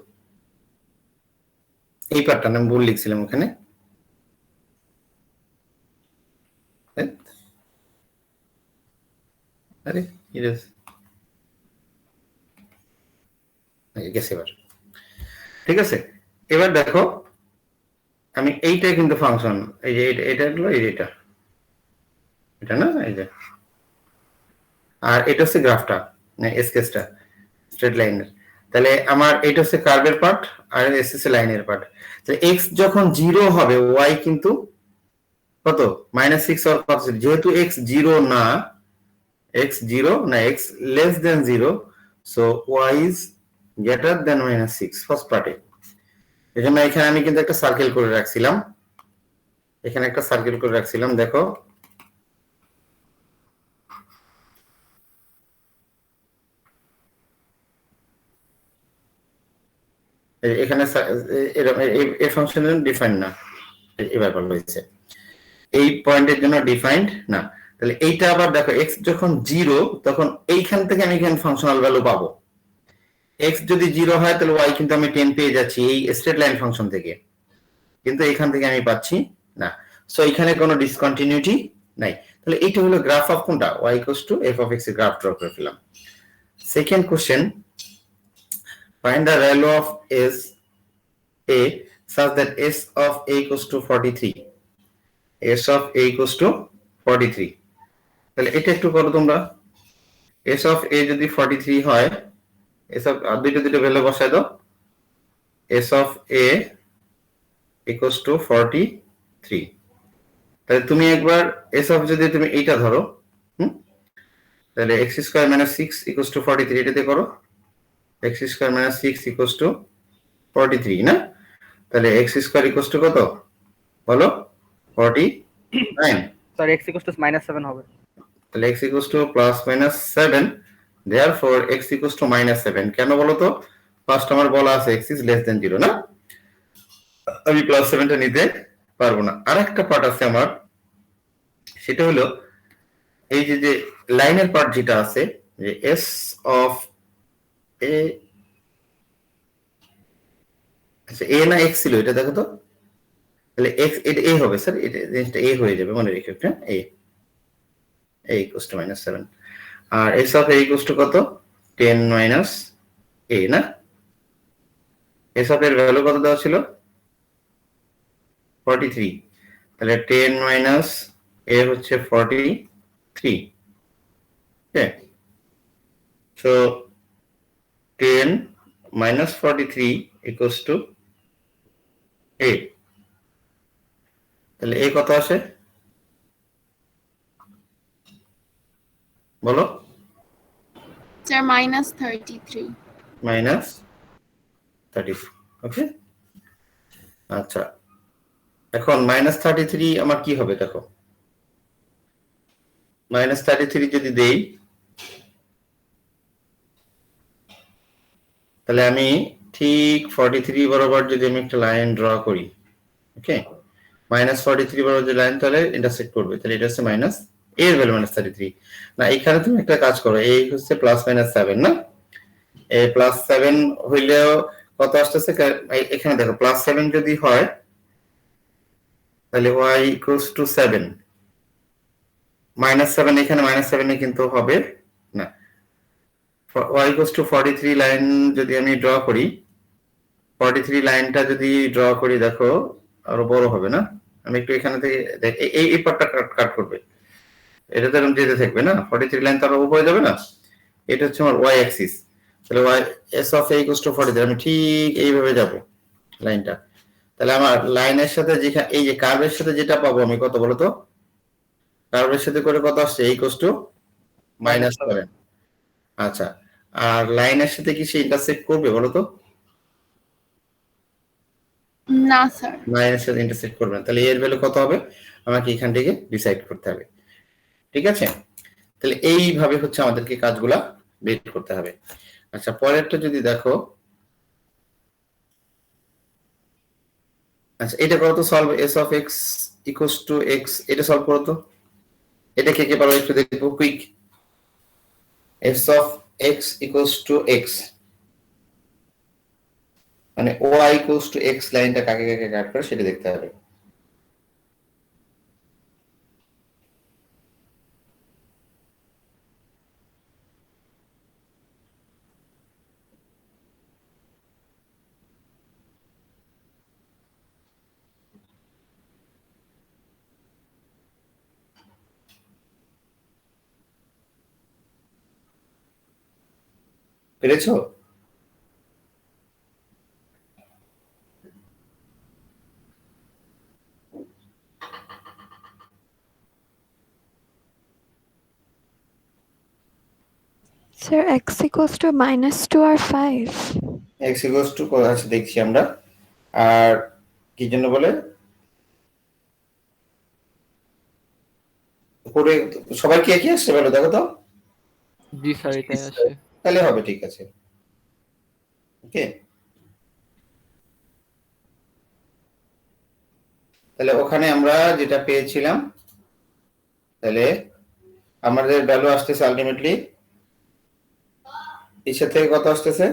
এই পার্টটা আমি ভুল লিখছিলাম ওখানে। আরে গেছে এবার, ঠিক আছে। এবার দেখো আমি এইটাই কিন্তু ফাংশন, এই যে এটা হলো এটা, এটা না, এই যে, আর এটা হচ্ছে গ্রাফটা, স্কেচটা স্ট্রেট লাইনের। তাহলে আমার এটা হচ্ছে কার্ভের পার্ট আর এসএস লাইনের পার্ট। তাহলে এক্স যখন 0 হবে ওয়াই কিন্তু কত, -6 আর কত, যেহেতু এক্স 0 না, এক্স 0 না, x less than 0, so y is greater than -6 first পার্টে। এজন্য এখানে আমি কিন্তু একটা সার্কেল করে রাখছিলাম, এখানে একটা সার্কেল করে রাখছিলাম, দেখো এখানে এই ফাংশনের ডিফাইন্ড না, এবার বলা হয়েছে এই পয়েন্টের জন্য ডিফাইন্ড না। তাহলে এইটা আবার দেখো এক্স যখন 0 তখন এইখান থেকে আমি এখানে ফাংশনাল ভ্যালু পাবো। এক্স যদি 0 হয় তাহলে ওয়াই কিন্তু আমি 10 পেয়ে যাচ্ছি এই স্ট্রেট লাইন ফাংশন থেকে, কিন্তু এখান থেকে আমি পাচ্ছি না, সো এখানে কোনো ডিসকন্টিনিউটি নাই। তাহলে এইটা হলো গ্রাফ অফ কোনটা, y = f of x এর গ্রাফ ড্র করে ফেলাম। Second question, find the value of s a such that s of a = 43, s of a = 43। তাহলে এটা একটু করো তোমরা, s of a যদি 43 হয়, s of দুটো ভ্যালু বসায় দাও, s of a = 43। তাহলে তুমি একবার s of যদি তুমি এইটা ধরো, তাহলে x² - 6 = 43, এটাতে করো, x² - 6 = 43 না, তাহলে x² = কত বলো, 49। স্যার x = -7 হবে। তাহলে x = +-7, therefore x = -7। কেন বলো তো, ফার্স্ট আমার বলা আছে x is less than 0 না, আমি +7টা নিতে পারবো না। আরেকটা পার্ট আছে আমার, সেটা হলো এই যে লাইনের পার্ট যেটা আছে, যে s of a, আচ্ছা a না x ছিল, এটা দেখো তো, তাহলে x এটা a হবে স্যার, এটা জিনিসটা a হয়ে যাবে, মনে রেখো একটা, a = -7, R s of a = কত, 10 - a না, s of এর ভ্যালু কত দেওয়া ছিল, 43, তাহলে 10 - a হচ্ছে 43, ওকে, সো 10 - 43 = a। তাহলে a কত আসে বলো, স্যার -33। -33, ওকে। আচ্ছা, এখন -33 আমার কি হবে দেখো, -33 যদি দেই, তাহলে আমি ঠিক 43 বরাবর যদি আমি একটা লাইন ড্র করি, ওকে, -43 বরাবর যে লাইন তাহলে ইন্টারসেক্ট করবে, তাহলে এটা হচ্ছে মাইনাস, এর ভ্যালু -33 না। এখানে তুমি একটা কাজ করো, এই হচ্ছে +-7 না, এই +7 হইলেও কত আসতেছে, এখানে দেখো +7 যদি হয় তাহলে y = 7, -7 এখানে -7 এ কিন্তু হবে না। y = 43 লাইন যদি আমি ড্র করি, 43 লাইনটা যদি ড্র করি, দেখো আরো বড় হবে না। আমি একটু এখানে থেকে এই পার্টটা কাট করবে, এটা তো এরকম যেতে থাকবে না, 43 লাইন তো আরো উপরে যাবে না। এটা হচ্ছে আমার y অ্যাক্সিস, তাহলে y s of a = 43, আমি ঠিক এইভাবে যাব লাইনটা। তাহলে আমার লাইনের সাথে যেখানে এই যে কার্ভের সাথে যেটা পাবো আমি কত বলো তো, কার্ভের সাথে করে কত আসছে, a = -7। আচ্ছা, আর লাইনের সাথে কি সে ইন্টারসেক্ট করবে বলো তো? না স্যার। লাইনের সাথে ইন্টারসেক্ট করবে না, তাহলে এর ভ্যালু কত হবে আমাকে এখান থেকে ডিসাইড করতে হবে। ঠিক আছে, তাহলে এইভাবে হচ্ছে আমাদেরকে কাজগুলা বের করতে হবে। আচ্ছা, পরেরটা যদি দেখো, আচ্ছা এটা করো তো solve, s of x = x, এটা সলভ করো তো। এটা কে কে পারো একটু দেখবো quick. s of x = x মানে y = x লাইনটা কাকে কাকে কাট করে সেটা দেখতে হবে। পেরেছো? স্যার x equals to -2 আর 5। x = আচ্ছা দেখছি আমরা, আর কি জন্য বলে করে সবাই কি একই আসছে বলো দেখো তো, জি স্যার এটাই আসে। তাহলে হবে, ঠিক আছে। ওকে, তাহলে ওখানে আমরা যেটা পেয়েছিলাম, তাহলে আমাদের ভ্যালু আসতেছে আলটিমেটলি এর সাথে কত আসতেছে,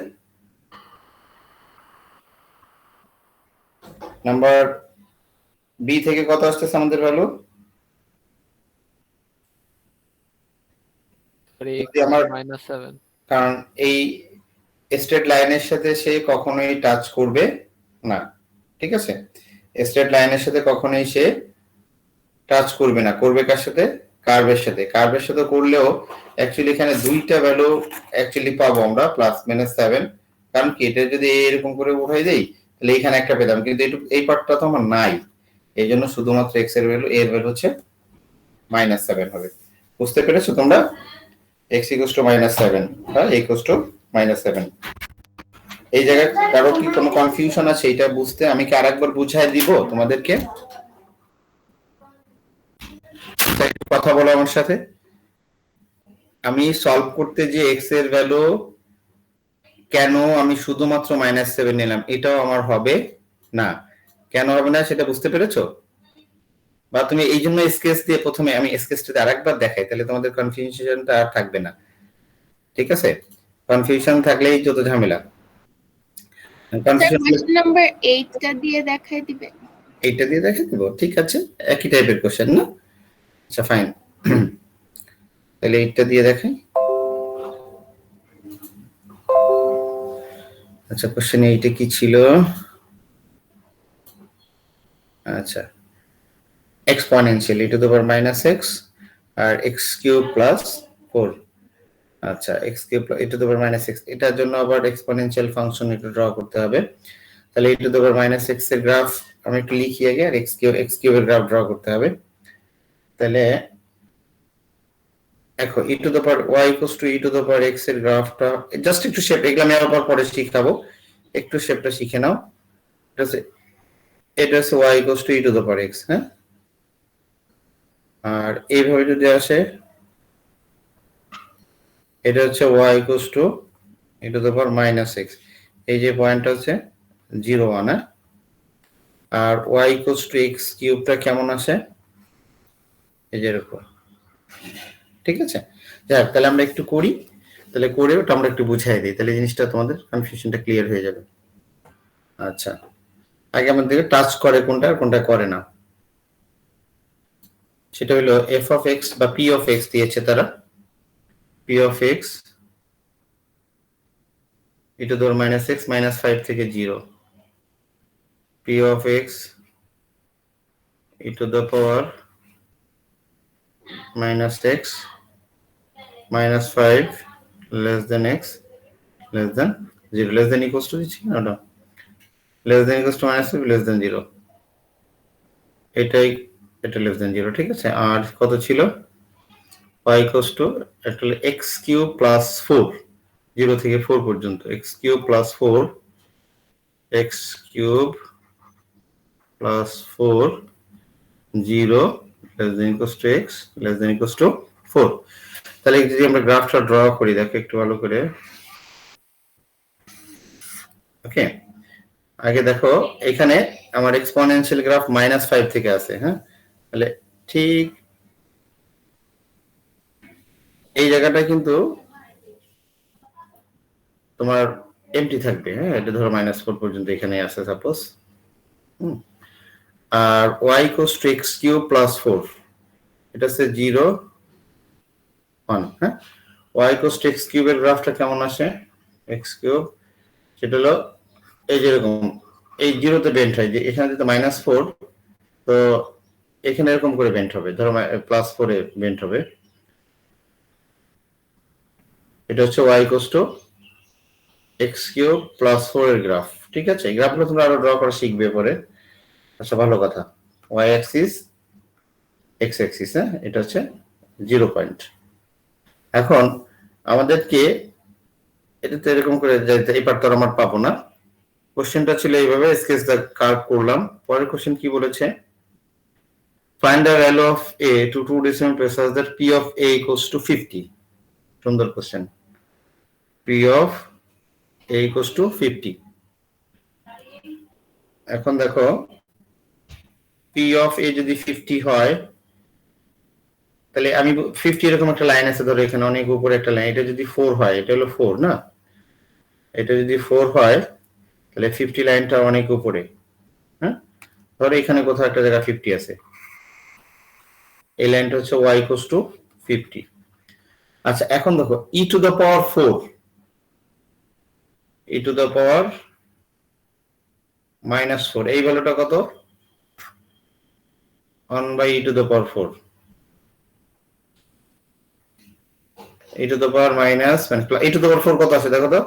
নাম্বার বি থেকে কত আসতেছে আমাদের ভ্যালু, আমার -7। কারণ এই স্ট্রেট লাইনের সাথে সে কখনোই টাচ করবে না। ঠিক আছে, স্ট্রেট লাইনের সাথে কখনোই সে টাচ করবে না, করবে কার সাথে, কার্ভের সাথে। কার্ভের সাথে করলেও অ্যাকচুয়ালি এখানে দুইটা ভ্যালু অ্যাকচুয়ালি পাবো আমরা +-7, কারণ কি এটা যদি এরকম করে উঠাই দেই তাহলে এখানে একটা পেতাম, কিন্তু এই পার্টটা তো আমার নাই, এই জন্য শুধুমাত্র x এর ভ্যালু, এর ভ্যালু হচ্ছে -7 হবে। বুঝতে পেরেছো তোমরা? x = -7, হ্যাঁ -7। এই জায়গায় কারো কি কোনো কনফিউশন আছে এটা বুঝতে? আমি কি আরেকবার বুঝাই দিব তোমাদেরকে? কথা বলো আমার সাথে। আমি সলভ করতে যে x এর ভ্যালু কেন আমি শুধুমাত্র -7 নিলাম এটাও আমার হবে না, কেন হবে না সেটা বুঝতে পেরেছো? বা তুমি এই জন্য স্কেচ দিয়ে, প্রথমে আমি স্কেচটা আরেকবার দেখাই, তাহলে তোমাদের কনফিউশনটা আর থাকবে না। ঠিক আছে, কনফিউশন থাকলেই যত ঝামেলা। স্যার কোশ্চেন নাম্বার 8 টা দিয়ে দেখাই দিবে। এইটা দিয়ে দেখে দেবো, ঠিক আছে, একই টাইপের কোশ্চেন না। আচ্ছা ফাইন, তাহলে এইটা দিয়ে দেখাই। আচ্ছা কোশ্চেন এইটা কি ছিল, আচ্ছা এক্সপোনেনশিয়াল e⁻⁻x আর x³ + 4। আচ্ছা x³ e⁻⁻x, এটার জন্য আবার এক্সপোনেনশিয়াল ফাংশন একটু ড্র করতে হবে। তাহলে e⁻⁻x এর গ্রাফ আমি একটু লিখি আগে, আর x³ এর গ্রাফ ড্র করতে হবে। তাহলে দেখো y = e⁻x এর গ্রাফটা জাস্ট একটু শেপ, এগুলো আমি আবার পরে শিখাবো, একটু শেপটা শিখে নাও। এটা হচ্ছে y = e⁻x, হ্যাঁ, আর এইভাবে যদি আসে এটা হচ্ছে y = e⁻⁻x, এই যে পয়েন্টটা হচ্ছে 0, 1, হ্যাঁ, আর y ইকুয়ালস টু x কিউবটা কেমন আসে, এই যে এরকম। ঠিক আছে, যাক তাহলে আমরা একটু করি, তাহলে করে ওটা আমরা একটু বুঝাই দিই, তাহলে জিনিসটা তোমাদের কনফিউশনটা ক্লিয়ার হয়ে যাবে। আচ্ছা, আগে আমাদের টাচ করে কোনটা আর কোনটা করে না, সেটা হলো f অফ x বা p অফ x দিয়েছে তারা, p of x e to the power minus x minus 5 থেকে 0, p of x e to the power minus x minus 5 less than x less than 0, less than equals to দিচ্ছি না, ওটা less than equals to minus 5 less than 0, এটাই, এটা less than 0। ঠিক আছে, আর কত ছিল, y equals to actually x cube plus 4, 0 থেকে 4 পর্যন্ত, x cube plus 4, x cube plus 4 0 less than equals to x less than equals to 4। তাহলে যদি আমরা গ্রাফটা ড্র করি, দেখো একটু ভালো করে। ওকে, আগে দেখো এখানে আমার এক্সপোনেনশিয়াল গ্রাফ -5 থেকে আসে, হ্যাঁ, তাহলে ঠিক এই জায়গাটা কিন্তু তোমার এমটি থাকবে, হ্যাঁ, এটা ধরো -4 পর্যন্ত এখানে আসে সাপোজ, আর y equals to x cube plus 4, এটা হচ্ছে 0 1, হ্যাঁ, y ইকুয়ালস টু x কিউবের গ্রাফটা কেমন আসে, x কিউব সেটা হলো এই যেরকম, এই 0 তে বেন্ট হয়, যে এখানে যেটা -4, তো এখানে এরকম করে বেন্ট হবে, ধরো +4 এ বেন্ট হবে, এটা হচ্ছে y equals to x cube plus 4 এর গ্রাফ। ঠিক আছে, এই গ্রাফগুলো তোমরা আরো ড্র করা শিখবে পরে, আচ্ছা ভালো কথা। y অ্যাক্সিস x অ্যাক্সিস, হ্যাঁ, এটা হচ্ছে 0 পয়েন্ট। এখন আমাদেরকে এটা তো এরকম করে যাইতে, এই পার্ট তো আমার পাবো না, কোশ্চেনটা ছিল এইভাবে, স্কেচ দা কার্ভ করলাম। পরের কোশ্চেন কি বলেছে, find the value of a to two decimal places such that p of a equals to 50। সুন্দর question, p of a equals to 50। এখন দেখো p of a যদি 50 হয়, তাহলে আমি 50 এরকম একটা লাইন আছে, ধরো এখানে অনেক উপরে একটা লাইন, এটা যদি 4 হয়, এটা হলো 4 না, এটা যদি 4 হয় তাহলে 50 লাইনটা অনেক উপরে, হ্যাঁ, ধরো এখানে কোথাও একটা জায়গা 50 আছে, এই লাইনটা হচ্ছে y equals to 50। আচ্ছা, এখন দেখো e to the power 4, e to the power -4, এই ভ্যালুটা কত, 1 by e to the power 4, e to the power minus e to the power 4 কত আছে দেখো তো,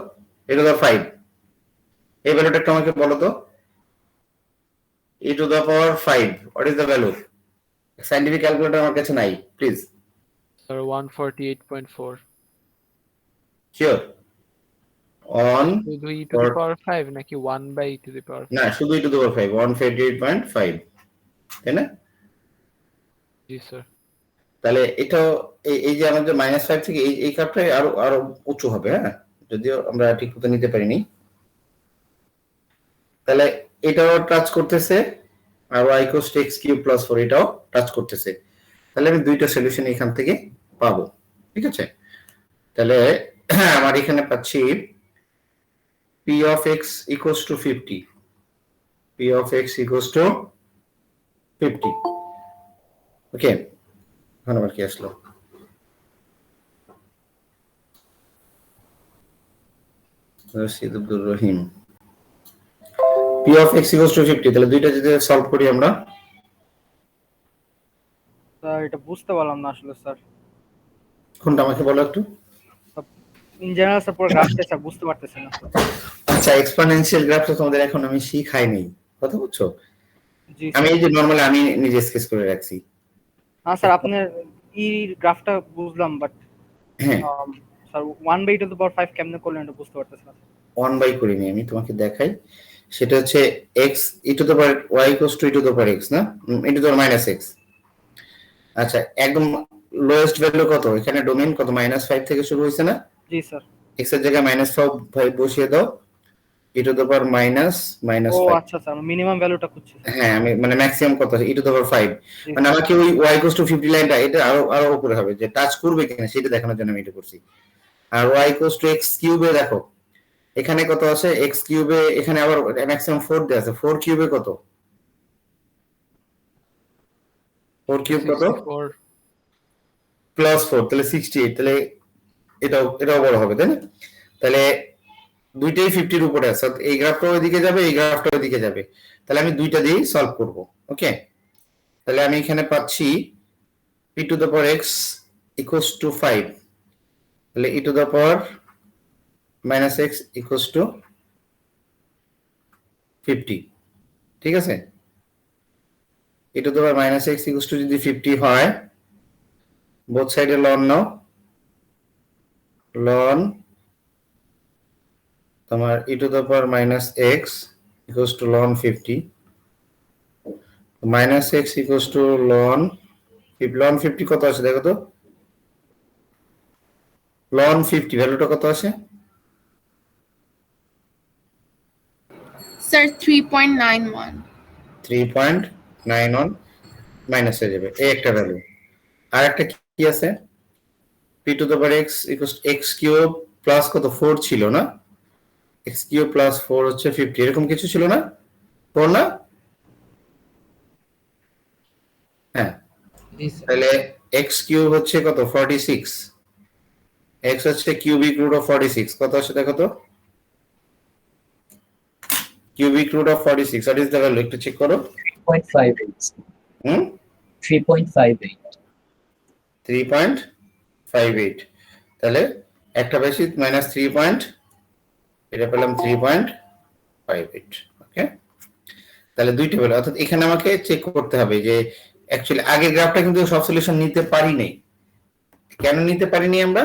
e to the power 5, এই ভ্যালুটা একটু আমাকে বলো তো, e to the power 5 what is the value, scientific calculator আমার কাছে নাই, প্লিজ। স্যার 148.4। শিওর, অন শুধু e to the power 5 নাকি 1 by e to the power 5? না, শুধু e to the power 5, 148.5, তাই না? জি স্যার। তাহলে এটা এই যে আমাদের -5 থেকে এই কার্ভটা আরো আরো উঁচু হবে, হ্যাঁ, যদিও আমরা ঠিক মতো নিতে পারিনি। তাহলে এটাও টাচ করতেছে, আর y equals to x cube plus 4 এটাও টাচ করতেছে, তাহলে আমি দুইটা সলিউশন এখান থেকে পাবো। ঠিক আছে, তাহলে আমার এখানে পাচ্ছি p of x equals to 50, p of x equals to 50। ওকে, এখন আবার কি আসলো, Rashid Abdur Rahim, p of x equals to 50, তাহলে দুইটা যদি সলভ করি আমরা, স্যার এটা বুঝতে পারলাম না আসলে স্যার, কোনটা আমাকে বলো একটু। ইন জেনারেল স্যার পুরো গ্রাফটা স্যার বুঝতে পারতেছি না। আচ্ছা, এক্সপোনেনশিয়াল গ্রাফটা তোমাদের এখন আমি শিখাইনি, কথা বুঝছো, জি আমি এই যে নরমালি আমি নিজে স্কেচ করে রাখছি। হ্যাঁ স্যার, আপনার ই গ্রাফটা বুঝলাম, বাট হ্যাঁ, sir 1 by to the power 5 কেমনে করলেন এটা বুঝতে পারতেছি না। 1 বাই করিনি, আমি তোমাকে দেখাই, সেটা হচ্ছে x e to the power y equals to e to the power x, না, e to the power minus x। আচ্ছা, একদম লোয়েস্ট ভ্যালু কত, এখানে ডোমেইন কত, -5 থেকে শুরু হইছে না? জি স্যার। x এর জায়গায় -5 বসিয়ে দাও, e to the power minus ও 5। আচ্ছা স্যার, মিনিমাম ভ্যালুটা খুঁজছি স্যার। হ্যাঁ আমি মানে ম্যাক্সিমাম কত আছে e টু দ্য পাওয়ার 5, জি মানে স্যার। আমাকে ওই y ইকুয়ালস টু 50 লাইনটা এটা আরো উপরে হবে, যে টাচ করবে কিনা সেটা দেখানোর জন্য আমি এটা করছি। আর y ইকুয়ালস টু x কিউবে দেখো এখানে কত আছে, x কিউবে এখানে আবার ম্যাক্সিমাম 4 দেয়া আছে, 4 কিউবে কত, 4 কিউব কত 64 প্লাস 4 তাহলে 68, তাহলে এটাও বড় হবে তাই না? তাহলে দুইটাই 50 এর উপরে আছে, এই গ্রাফটা ওইদিকে যাবে, এই গ্রাফটা ওইদিকে যাবে, তাহলে আমি দুইটা দিয়েই সলভ করব। ওকে, তাহলে আমি এখানে পাচ্ছি p to the power x equals to 5, তাহলে e to the power minus x equals to 50। ঠিক আছে, e to the power minus x equals to যদি 50 হয়, বোথ সাইডে লন নাও, লন তোমার e to the power minus x equals to ln 50, minus x equals to ln 50 কত আছে দেখো তো, লন 50 ভ্যালুটা কত আছে, স্যার 3.91। 3.91 মাইনাস হয়ে যাবে, এই একটা ভ্যালু। আর একটা কি আছে, p to the power x equals x cube plus কত 4 ছিল না, x কিউব প্লাস 4 হচ্ছে 50, এরকম কিছু ছিল না 4 না? হ্যাঁ, তাহলে x কিউব হচ্ছে কত 46, x হচ্ছে কিউবিক রুট অফ 46, কত আসে দেখো তো, cubic root of 46 what is the value একটু চেক করো। 3.58 হুম 3.58 3.58, তাহলে একটা বেশি মাইনাস 3. এটা পেলাম 3.58। ওকে, তাহলে দুইটা পেলাম, অর্থাৎ এখানে আমাকে চেক করতে হবে যে অ্যাকচুয়ালি আগের গ্রাফটা কিন্তু সব সলিউশন নিতে পারি নাই। কেন নিতে পারিনি আমরা,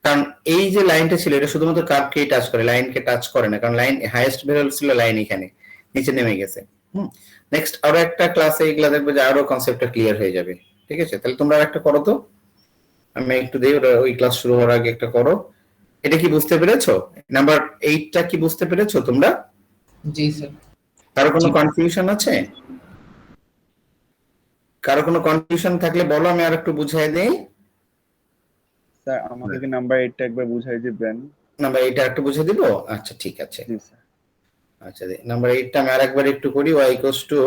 কারণ এই যে লাইনটা ছিল এটা শুধুমাত্র কার্ভকেই টাচ করে, লাইনকে টাচ করে না, কারণ লাইন হাইয়েস্ট ভ্যালু ছিল লাইন এখানে নিচে নেমে গেছে। নেক্সট আরো একটা ক্লাসে এগুলা দেখবে যে আরো কনসেপ্টটা ক্লিয়ার হয়ে যাবে। ঠিক আছে, তাহলে তোমরা একটা করো তো, আমি একটু দেই, ওটা ওই ক্লাস শুরু হওয়ার আগে একটা করো। এটা কি বুঝতে পেরেছো, নাম্বার 8টা কি বুঝতে পেরেছো তোমরা? জি স্যার। কারো কোনো কনফিউশন আছে? কারো কোনো কনফিউশন থাকলে বলো, আমি আর একটু বুঝাই দেই। স্যার আমাকে কি নাম্বার 8টা একবার বুঝাই দিবেন? নাম্বার 8টা একটু বুঝিয়ে দিব, আচ্ছা ঠিক আছে। জি স্যার। আচ্ছা নাম্বার 8টা আমি আরেকবার একটু করি, y ইকুয়ালস টু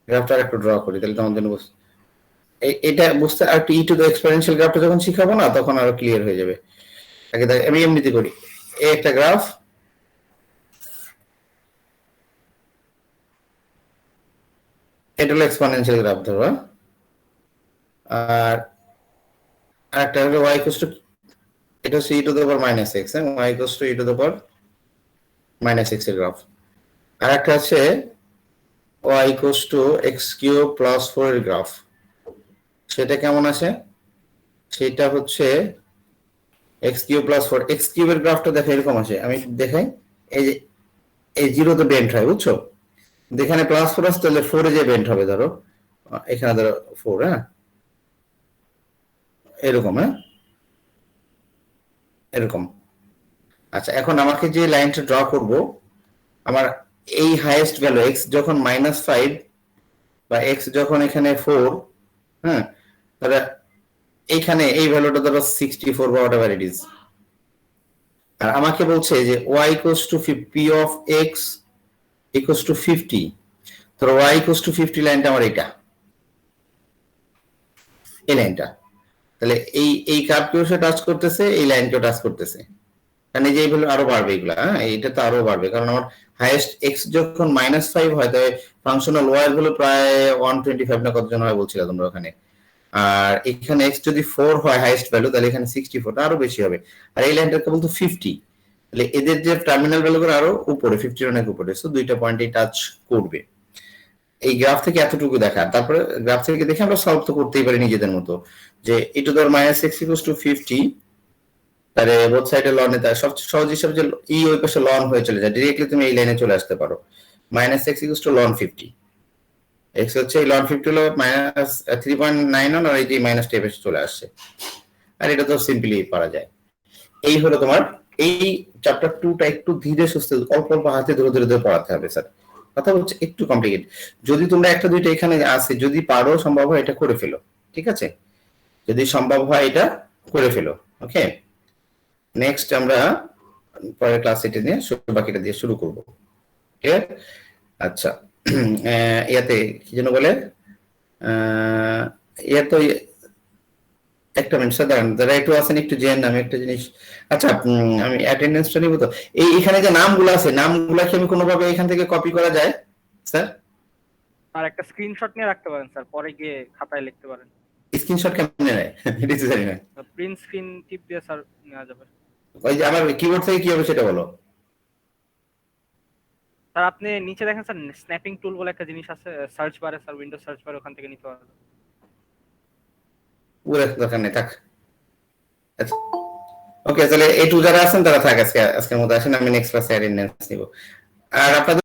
গ্রাফটা একটু ড্র করি, তাহলে তোমাদের জন্য এটা বুঝতে আর একটু e টু দ্য এক্সপোনেনশিয়াল গ্রাফটা যখন শিখাবো না তখন আরো ক্লিয়ার হয়ে যাবে। আগে আমি এমনিতে করি, এই একটা গ্রাফ, এটা হলো এক্সপোনেনশিয়াল গ্রাফ ধরো, আর আরেকটা হলো y ইকুয়ালস টু, এটা হচ্ছে e to the power minus x, y equals two e to the power minus x এর গ্রাফ। আর একটা আছে y equals to x cube plus 4 এর গ্রাফ, সেটা কেমন আছে, সেটা হচ্ছে x কিউব প্লাস 4, x কিউবের গ্রাফটা দেখো এরকম আসে, আমি দেখাই, এই যে এই জিরোতে বেন্ড হয় বুঝছো, এখানে প্লাস 4 আসছে তাহলে 4 এ যে বেন্ড হবে, ধরো এখানে ধরো 4, হ্যাঁ এরকম, হ্যাঁ এরকম। আচ্ছা এখন আমাকে যে লাইনটা ড্র করব, আমার এই হাইয়েস্ট ভ্যালু x যখন -5 বা x যখন এখানে 4, হ্যাঁ তাহলে এইখানে এই ভ্যালুটা ধরো 64 বা whatever it is, আর আমাকে বলছে যে y equals two p of x equals to 50, ধরো y ইকুয়ালস টু 50 লাইনটা আমার এটা, এই লাইনটা, তাহলে এই কার্ভকেও সে টাচ করতেছে, এই লাইনকেও টাচ করতেছে, কারণ এই যে এই ভ্যালু আরো বাড়বে এগুলা, হ্যাঁ এইটা তো আরো বাড়বে, কারণ আমার হাইয়েস্ট x যখন -5 হয় তাহলে ফাংশনাল y এর ভ্যালু প্রায় 125 না কতজন হয় বলছিল তোমরা ওখানে, আর এখানে x যদি 4 হয় হাইয়েস্ট ভ্যালু, তাহলে এখানে 64 টা আরো বেশি হবে, আর এই লাইনটা কেবল তো 50, তাহলে এদের যে টার্মিনাল ভ্যালুগুলো আরো উপরে 50 অনেক উপরে, সো দুইটা পয়েন্টই টাচ করবে। এই গ্রাফ থেকে এতটুকু দেখা, তারপরে গ্রাফ থেকে দেখে আমরা সলভ তো করতেই পারি নিজেদের মতো, যে e to the minus x equals to 50, তাহলে বোথ সাইডে লন এ, সবচেয়ে সহজ হিসাবে যে e ওই পাশে লন হয়ে চলে যায়, ডাইরেক্টলি তুমি এই লাইনে চলে আসতে পারো, minus x equals to ln 50, x হচ্ছে এই লন 50 হলো মাইনাস 3.91, আর এই যে মাইনাস টা এসে চলে আসছে, আর এটা তো সিম্পলি পারা যায়। এই হলো তোমার এই চ্যাপ্টার 2টা একটু ধীরে সুস্থে অল্প অল্প হাতে ধরে ধরে ধরে পড়াতে হবে স্যার। কথা হচ্ছে একটু কমপ্লিকেট। যদি তোমরা একটা দুইটা এখানে আছে, যদি পারো সম্ভব হয় এটা করে ফেলো, ঠিক আছে? যদি সম্ভব হয় এটা করে ফেলো, ওকে? নেক্সট আমরা পরের ক্লাস এটা নিয়ে বাকিটা দিয়ে শুরু করব, ক্লিয়ার? আচ্ছা, ইয়াতে কি যেন বলে, ইয়া তো একটা মিনিট স্যার দাঁড়ান, যারা একটু আছেন একটু জেন নামে একটা জিনিস। আচ্ছা, আমি অ্যাটেন্ডেন্সটা নিব তো। এইখানে যে নামগুলো আছে, নামগুলা কি আমি কোনোভাবে এখান থেকে কপি করা যায় স্যার? আর একটা স্ক্রিনশট নিয়ে রাখতে পারেন স্যার, পরে গিয়ে খাতায় লিখতে পারেন। স্ক্রিনশট কেমনে নেয় এটা তো জানি না। প্রিন্ট স্ক্রিন টিপ দিয়ে স্যার নেওয়া যাবে। ওই যে আমার কিবোর্ড থেকে কি হবে সেটা বলো। স্যার আপনি নিচে দেখেন স্যার, স্ন্যাপিং টুল বলে একটা জিনিস আছে সার্চ বারে স্যার, উইন্ডোজ সার্চ বারে, ওখান থেকে নিতে পারবেন। পুরো দরকার নেই, থাক। আচ্ছা, ওকে, তাহলে এই টু যারা আছেন তারা থাক, আজকের মতো আসেন, আমি নেক্সট ক্লাসে অ্যাটেন্ডেন্স নিব। আর আপনাদের